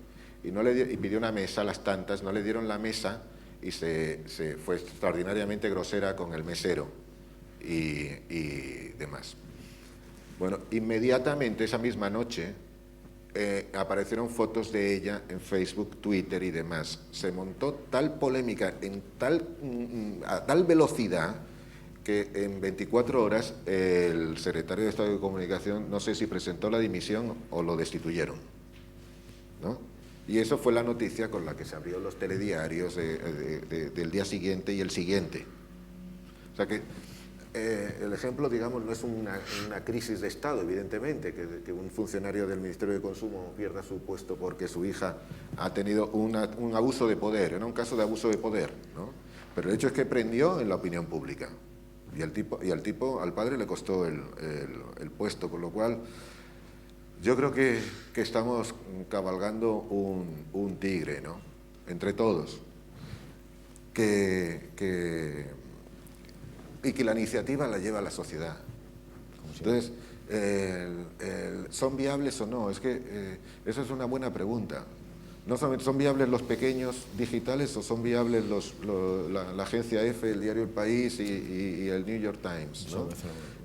S3: y pidió una mesa a las tantas, no le dieron la mesa y se fue extraordinariamente grosera con el mesero. Y demás. Bueno, inmediatamente esa misma noche aparecieron fotos de ella en Facebook, Twitter y demás. Se montó tal polémica a tal velocidad que en 24 horas el secretario de Estado de Comunicación, no sé si presentó la dimisión o lo destituyeron, ¿no? Y eso fue la noticia con la que se abrieron los telediarios del día siguiente y el siguiente. O sea que el ejemplo, digamos, no es una crisis de Estado, evidentemente, que un funcionario del Ministerio de Consumo pierda su puesto porque su hija ha tenido un abuso de poder, era un caso de abuso de poder, ¿no? Pero el hecho es que prendió en la opinión pública y al padre le costó el puesto, con lo cual yo creo que estamos cabalgando un tigre, ¿no? Entre todos, y que la iniciativa la lleva a la sociedad. Entonces, ¿son viables o no? Es que esa es una buena pregunta. ¿No son viables los pequeños digitales o son viables la agencia EFE, el diario El País y el New York Times, ¿no?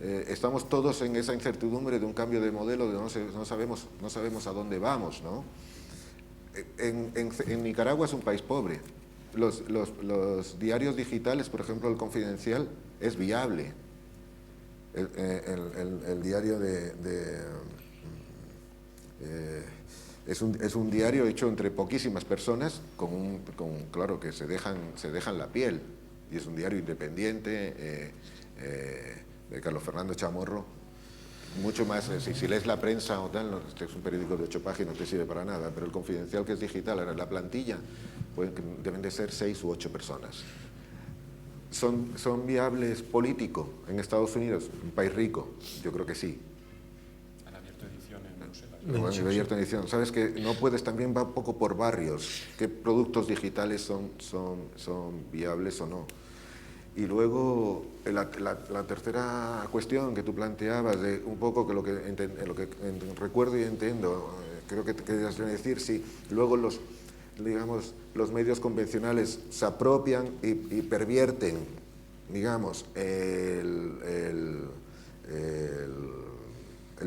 S3: Estamos todos en esa incertidumbre de un cambio de modelo de no sabemos a dónde vamos, ¿no? En Nicaragua es un país pobre. Los diarios digitales, por ejemplo, el Confidencial, es viable. El diario es un diario hecho entre poquísimas personas, claro, que se dejan la piel, y es un diario independiente de Carlos Fernando Chamorro. Mucho más, si lees La Prensa o tal, este es un periódico de 8 páginas, no te sirve para nada, pero el Confidencial, que es digital, la plantilla, pues, deben de ser 6 u 8 personas. ¿Son viables político en Estados Unidos? Un país rico, yo creo que sí.
S2: Han abierto ediciones, no sé.
S3: Han abierto edición. Sabes que no puedes, también va un poco por barrios, qué productos digitales son viables o no. Y luego la tercera cuestión que tú planteabas, de un poco que lo que recuerdo y entiendo, creo que te querías decir, si luego los medios convencionales se apropian y pervierten, digamos, el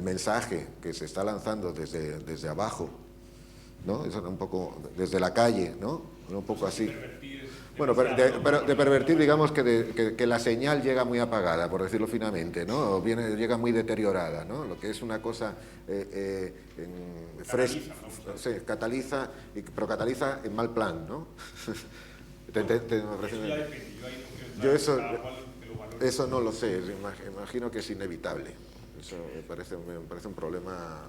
S3: mensaje que se está lanzando desde abajo, ¿no? Eso un poco desde la calle, ¿no? Un poco así. Bueno, pero de pervertir, digamos que la señal llega muy apagada, por decirlo finamente, ¿no? O llega muy deteriorada, ¿no? Lo que es una cosa fresca, sí, cataliza, pero cataliza en mal plan, ¿no? Yo eso no lo sé, imagino que es inevitable. Eso me parece un problema,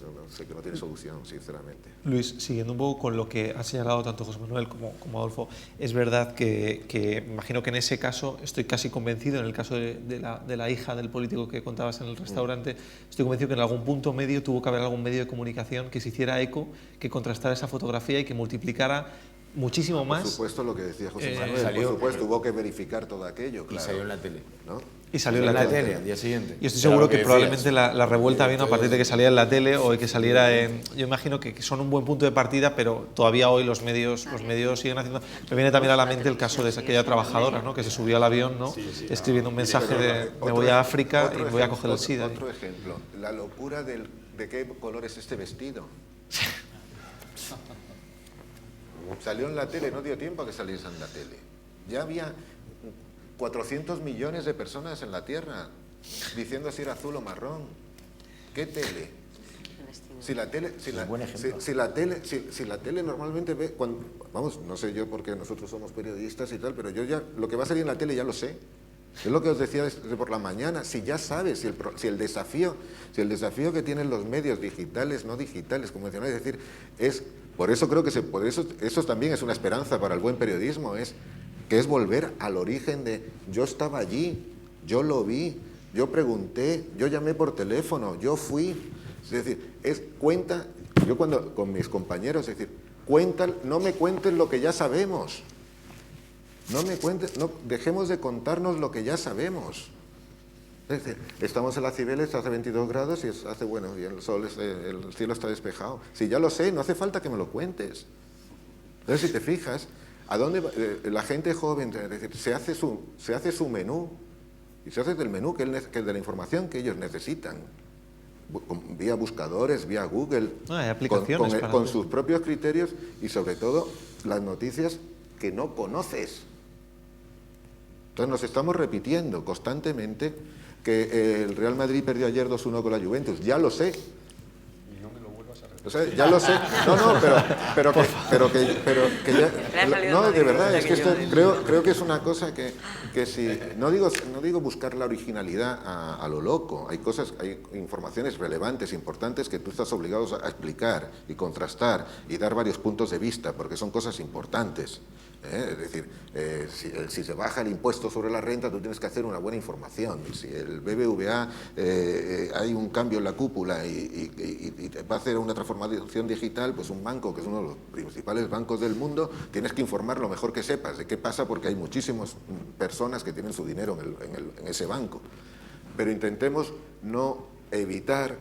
S3: no sé, que no tiene solución, sinceramente.
S1: Luis, siguiendo un poco con lo que ha señalado tanto José Manuel como Adolfo, es verdad que imagino que en ese caso, estoy casi convencido, en el caso de la hija del político que contabas en el restaurante, estoy convencido que en algún punto medio tuvo que haber algún medio de comunicación que se hiciera eco, que contrastara esa fotografía y que multiplicara muchísimo más.
S3: Por supuesto, lo que decía José Manuel, por supuesto, hubo que verificar todo aquello, claro.
S4: Y salió en la tele.
S3: ¿No?
S1: Y salió en la tele
S4: al día siguiente.
S1: Y estoy
S4: Era
S1: seguro
S4: lo
S1: que
S4: decías.
S1: probablemente la revuelta vino a partir de que saliera en la tele o de que saliera en... Yo imagino que son un buen punto de partida, pero todavía hoy los medios siguen haciendo... Me viene también a la mente el caso de aquella trabajadora, ¿no?, que se subió al avión, ¿no?, escribiendo un mensaje de me voy a África y voy a coger el SIDA.
S3: Otro ejemplo, la locura de qué color es este vestido. Salió en la tele, no dio tiempo a que saliese en la tele. Ya había 400 millones de personas en la Tierra diciendo si era azul o marrón. ¿Qué tele? Si la tele normalmente ve, vamos, no sé yo porque nosotros somos periodistas y tal, pero yo ya, lo que va a salir en la tele ya lo sé. Es lo que os decía desde por la mañana, si ya sabes, si el desafío que tienen los medios digitales, no digitales, convencionales, es decir, por eso creo que eso también es una esperanza para el buen periodismo, que es volver al origen de yo estaba allí, yo lo vi, yo pregunté, yo llamé por teléfono, yo fui. Es decir, yo cuando con mis compañeros, es decir, no me cuenten lo que ya sabemos. Dejemos de contarnos lo que ya sabemos. Es decir, estamos en las Cibeles, hace 22 grados y hace bueno, y el cielo está despejado. Si ya lo sé, no hace falta que me lo cuentes. Entonces, si te fijas, ¿a dónde va? La gente joven, es decir, se hace su menú, y se hace del menú que es de la información que ellos necesitan, vía buscadores, vía Google,
S1: hay aplicaciones
S3: con sus propios criterios y sobre todo las noticias que no conoces. Entonces nos estamos repitiendo constantemente que el Real Madrid perdió ayer 2-1 con la Juventus. Ya lo sé.
S2: Y no me lo vuelvas a repetir.
S3: O sea, ya lo sé. No, pero que ya... No, de verdad, es que esto creo que es una cosa que si... No digo buscar la originalidad a lo loco. Hay informaciones relevantes, importantes, que tú estás obligado a explicar y contrastar y dar varios puntos de vista, porque son cosas importantes. Es decir, si se baja el impuesto sobre la renta, tú tienes que hacer una buena información. Si el BBVA hay un cambio en la cúpula y va a hacer una transformación digital, pues un banco que es uno de los principales bancos del mundo, tienes que informar lo mejor que sepas de qué pasa, porque hay muchísimas personas que tienen su dinero en ese banco. Pero intentemos no evitar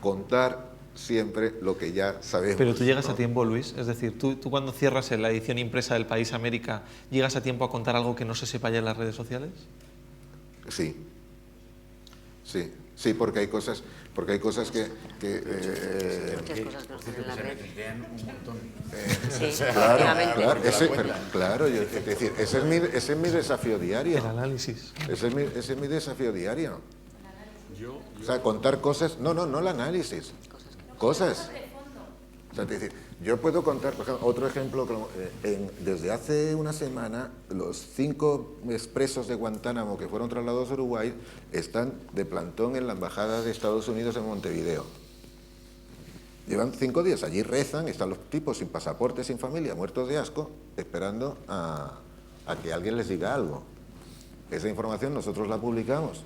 S3: contar siempre lo que ya sabemos.
S1: Pero tú llegas a tiempo, Luis, es decir, tú cuando cierras la edición impresa del País América, ¿llegas a tiempo a contar algo que no se sepa ya en las redes sociales?
S3: Sí, porque hay cosas que...
S5: muchas cosas que no están en la red. Sí,
S3: claro, es decir, ese es mi desafío diario.
S1: El análisis.
S3: Ese es mi desafío diario. O sea, contar cosas... No el análisis. Cosas. O sea, es decir, yo puedo contar, por ejemplo, otro ejemplo, desde hace una semana, los 5 expresos de Guantánamo que fueron trasladados a Uruguay están de plantón en la Embajada de Estados Unidos en Montevideo. Llevan 5 días, allí rezan, están los tipos sin pasaporte, sin familia, muertos de asco, esperando a que alguien les diga algo. Esa información nosotros la publicamos.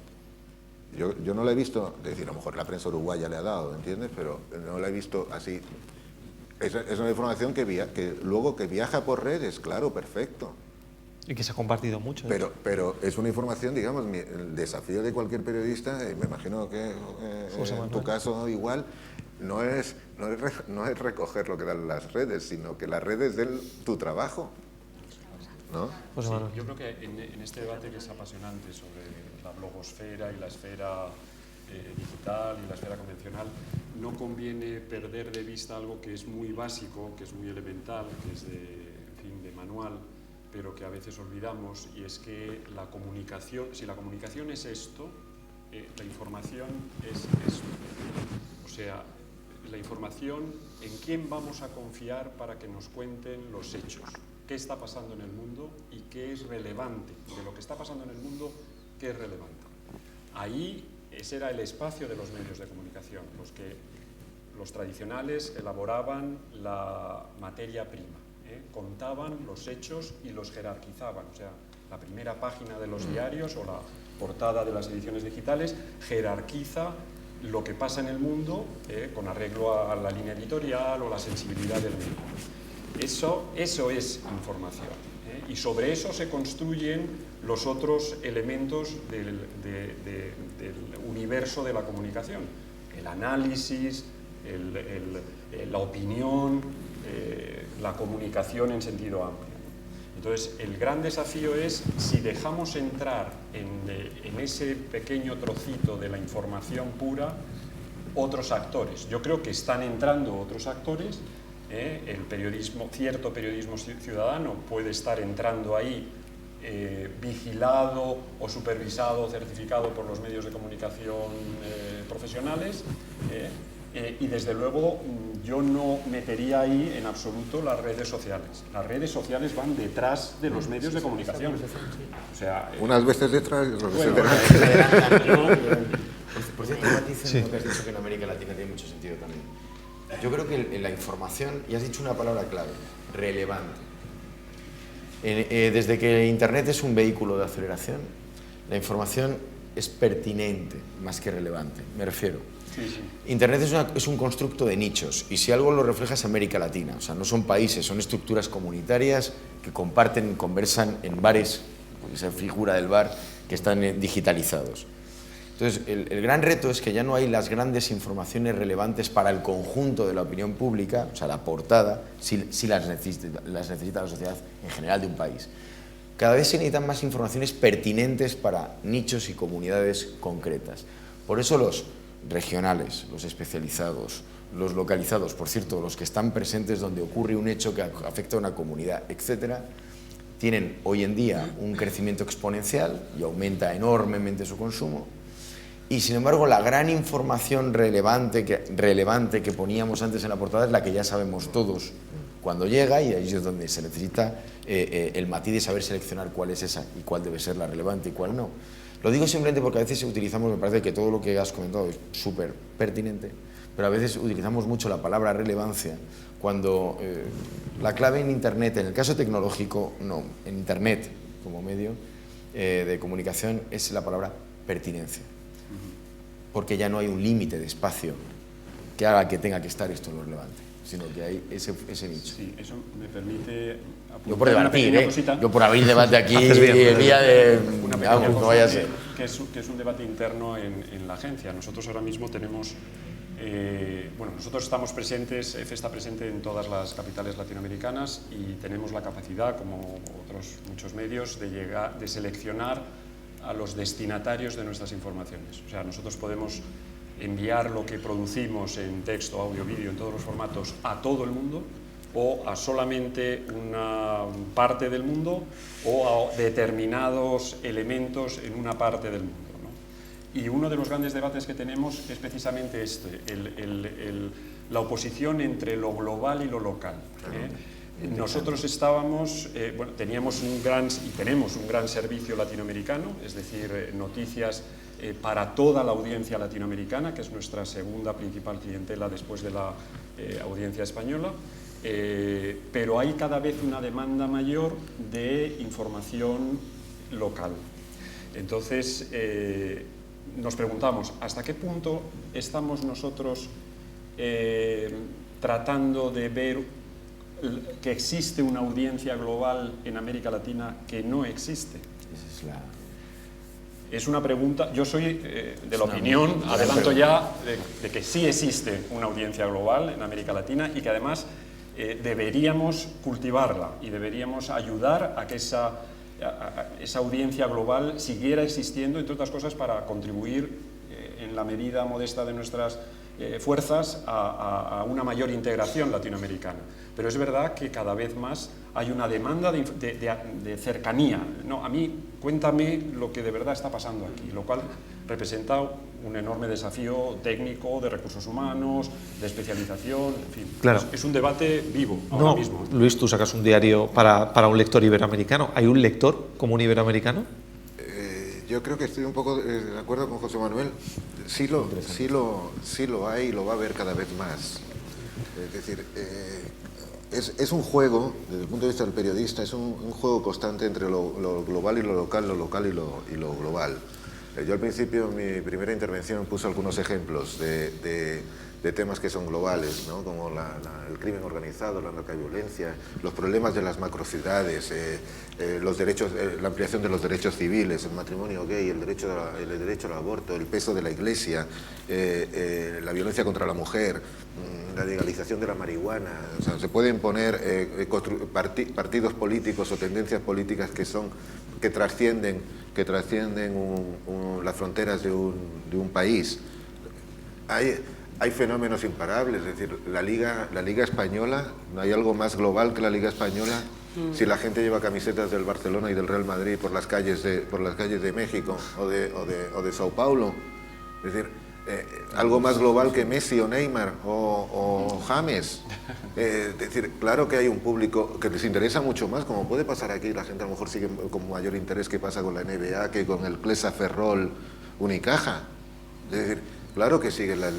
S3: Yo no la he visto, es decir, a lo mejor la prensa uruguaya le ha dado, ¿entiendes? Pero no la he visto así. Es una información que luego que viaja por redes, claro, perfecto.
S1: Y que se ha compartido mucho.
S3: Pero es una información, digamos, el desafío de cualquier periodista, me imagino que en tu caso igual, no es recoger lo que dan las redes, sino que las redes den tu trabajo. ¿No?
S1: Pues
S2: sí, yo creo que en este debate que es apasionante sobre la blogosfera y la esfera digital y la esfera convencional, no conviene perder de vista algo que es muy básico, que es muy elemental, que es de manual, pero que a veces olvidamos, y es que la comunicación, si la comunicación es esto, la información es esto. O sea, la información, ¿en quién vamos a confiar para que nos cuenten los hechos? ¿Qué está pasando en el mundo y qué es relevante? De lo que está pasando en el mundo, ¿qué es relevante? Ahí ese era el espacio de los medios de comunicación, los tradicionales elaboraban la materia prima, contaban los hechos y los jerarquizaban. O sea, la primera página de los diarios o la portada de las ediciones digitales jerarquiza lo que pasa en el mundo con arreglo a la línea editorial o la sensibilidad del mismo. Eso es información, Y sobre eso se construyen los otros elementos del universo de la comunicación. El análisis, la opinión, la comunicación en sentido amplio. Entonces, el gran desafío es si dejamos entrar en ese pequeño trocito de la información pura otros actores. Yo creo que están entrando otros actores. El periodismo, cierto periodismo ciudadano puede estar entrando ahí vigilado o supervisado o certificado por los medios de comunicación profesionales. Y desde luego yo no metería ahí en absoluto las redes sociales. Las redes sociales van detrás de los medios de comunicación. O sea,
S3: unas veces detrás y otras veces
S4: detrás. Por cierto, matiz en lo que has dicho, que en América Latina tiene mucho sentido también. Yo creo que en la información, y has dicho una palabra clave, relevante. Desde que Internet es un vehículo de aceleración, la información es pertinente más que relevante. Me refiero. Internet es un constructo de nichos, y si algo lo refleja es América Latina. O sea, no son países, son estructuras comunitarias que comparten, conversan en bares, esa figura del bar, que están digitalizados. Entonces, el gran reto es que ya no hay las grandes informaciones relevantes para el conjunto de la opinión pública, o sea, la portada, sí las necesita la sociedad en general de un país. Cada vez se necesitan más informaciones pertinentes para nichos y comunidades concretas. Por eso los regionales, los especializados, los localizados, por cierto, los que están presentes donde ocurre un hecho que afecta a una comunidad, etcétera, tienen hoy en día un crecimiento exponencial y aumenta enormemente su consumo. Y sin embargo, la gran información relevante que poníamos antes en la portada es la que ya sabemos todos cuando llega, y ahí es donde se necesita el matiz de saber seleccionar cuál es esa y cuál debe ser la relevante y cuál no. Lo digo simplemente porque a veces utilizamos, me parece que todo lo que has comentado es súper pertinente, pero a veces utilizamos mucho la palabra relevancia cuando la clave en Internet, en el caso tecnológico, no, en Internet como medio de comunicación es la palabra pertinencia. Porque ya no hay un límite de espacio que haga que tenga que estar esto lo relevante, sino que hay ese nicho.
S2: Sí, eso me permite
S4: yo por debatir, yo por abrir debate aquí el día de... Vamos, no vaya a ser.
S2: Que es un debate interno en la agencia. Nosotros ahora mismo tenemos... bueno, nosotros estamos presentes, EFE está presente en todas las capitales latinoamericanas y tenemos la capacidad, como otros muchos medios, de seleccionar a los destinatarios de nuestras informaciones. O sea, nosotros podemos enviar lo que producimos en texto, audio, vídeo, en todos los formatos a todo el mundo, o a solamente una parte del mundo, o a determinados elementos en una parte del mundo, ¿no? Y uno de los grandes debates que tenemos es precisamente la oposición entre lo global y lo local. Nosotros teníamos tenemos un gran servicio latinoamericano, es decir, noticias para toda la audiencia latinoamericana, que es nuestra segunda principal clientela después de la audiencia española, pero hay cada vez una demanda mayor de información local. Entonces, nos preguntamos, ¿hasta qué punto estamos nosotros tratando de ver que existe una audiencia global en América Latina que no existe? Es una pregunta, yo soy de la opinión, adelanto ya, de que sí existe una audiencia global en América Latina y que además deberíamos cultivarla y deberíamos ayudar a que esa audiencia global siguiera existiendo, entre otras cosas, para contribuir en la medida modesta de nuestras fuerzas a una mayor integración latinoamericana. Pero es verdad que cada vez más hay una demanda de cercanía, ¿no? A mí, cuéntame lo que de verdad está pasando aquí, lo cual representa un enorme desafío técnico, de recursos humanos, de especialización, en fin.
S1: Claro.
S2: Es un debate vivo ahora mismo.
S1: Luis, tú sacas un diario para un lector iberoamericano. ¿Hay un lector como un iberoamericano?
S3: Yo creo que estoy un poco de acuerdo con José Manuel. Sí lo hay y lo va a haber cada vez más. Es decir, es un juego, desde el punto de vista del periodista, es un juego constante entre lo global y lo local y lo global. Yo al principio, en mi primera intervención, puse algunos ejemplos de temas que son globales, ¿no? Como el crimen organizado, la narcoviolencia, los problemas de las macrociudades, los derechos, la ampliación de los derechos civiles, el matrimonio gay, el derecho al aborto, el peso de la Iglesia, la violencia contra la mujer, la legalización de la marihuana. O sea, se pueden poner partidos políticos o tendencias políticas que trascienden las fronteras de un país. Hay fenómenos imparables, es decir, la Liga Española, no hay algo más global que la Liga Española. Si la gente lleva camisetas del Barcelona y del Real Madrid por las calles de México o de Sao Paulo, es decir, algo más global que Messi o Neymar o James. Es decir, claro que hay un público que les interesa mucho más, como puede pasar aquí. La gente a lo mejor sigue con mayor interés que pasa con la NBA que con el Clesa Ferrol Unicaja. Es decir, claro que siguen las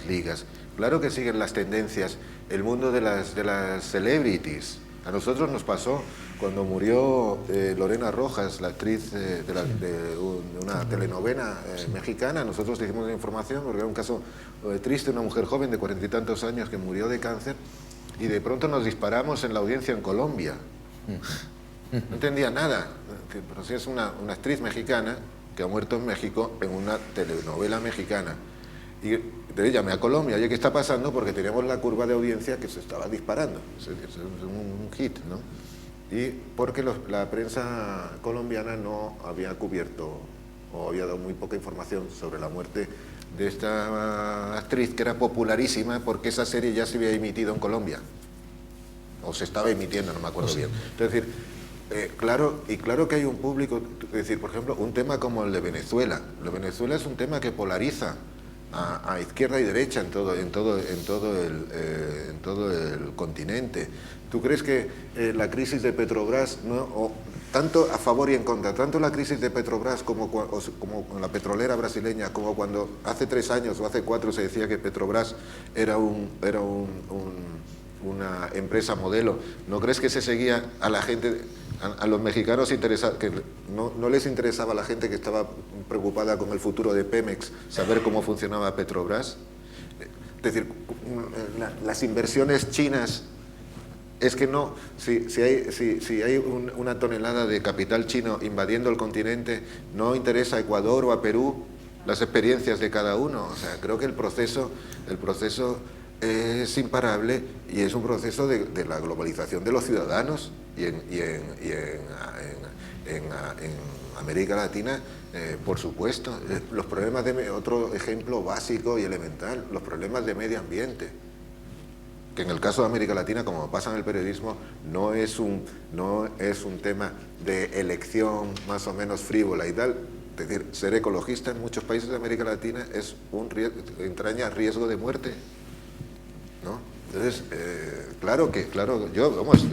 S3: ligas, claro que siguen las tendencias, el mundo de las celebrities. A nosotros nos pasó cuando murió Lorena Rojas, la actriz de una telenovela mexicana. Nosotros hicimos información porque era un caso triste, una mujer joven de 40 y tantos años que murió de cáncer, y de pronto nos disparamos en la audiencia en Colombia. No entendía nada, pero si es una actriz mexicana que ha muerto en México en una telenovela mexicana. Y entonces llamé a Colombia, oye, ¿qué está pasando? Porque teníamos la curva de audiencia que se estaba disparando. Es un hit, ¿no? Y porque la prensa colombiana no había cubierto o había dado muy poca información sobre la muerte de esta actriz, que era popularísima porque esa serie ya se había emitido en Colombia. O se estaba emitiendo, no me acuerdo bien. Es decir, claro que hay un público, es decir, por ejemplo, un tema como el de Venezuela. Venezuela es un tema que polariza a izquierda y derecha en todo el continente. ¿Tú crees que la crisis de Petrobras, ¿no? Tanto a favor y en contra, tanto la crisis de Petrobras como la petrolera brasileña, como cuando hace 3 años o hace 4 se decía que Petrobras era una empresa modelo, ¿no crees que se seguía a la gente, a los mexicanos que no les interesaba a la gente que estaba preocupada con el futuro de Pemex saber cómo funcionaba Petrobras? Es decir, las inversiones chinas, es que no, si hay una tonelada de capital chino invadiendo el continente, no interesa a Ecuador o a Perú las experiencias de cada uno. O sea, creo que el proceso es imparable y es un proceso de la globalización de los ciudadanos, y en América Latina, por supuesto. Los problemas otro ejemplo básico y elemental, los problemas de medio ambiente, que en el caso de América Latina, como pasa en el periodismo, no es un tema de elección más o menos frívola y tal. Es decir, ser ecologista en muchos países de América Latina entraña riesgo de muerte, ¿no? Entonces, claro, yo, vamos,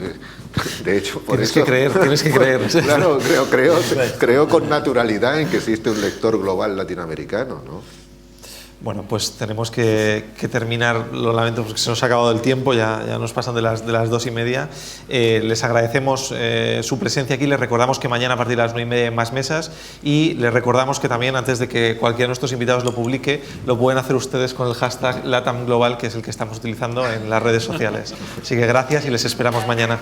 S3: de hecho, por
S1: tienes
S3: eso...
S1: Tienes que creer.
S3: Claro, creo con naturalidad en que existe un lector global latinoamericano, ¿no?
S1: Bueno, pues tenemos que terminar, lo lamento porque se nos ha acabado el tiempo, ya nos pasan de las 2:30. Les agradecemos su presencia aquí, les recordamos que mañana a partir de las 9:30 hay más mesas, y les recordamos que también, antes de que cualquiera de nuestros invitados lo publique, lo pueden hacer ustedes con el hashtag LatamGlobal, que es el que estamos utilizando en las redes sociales. Así que gracias y les esperamos mañana.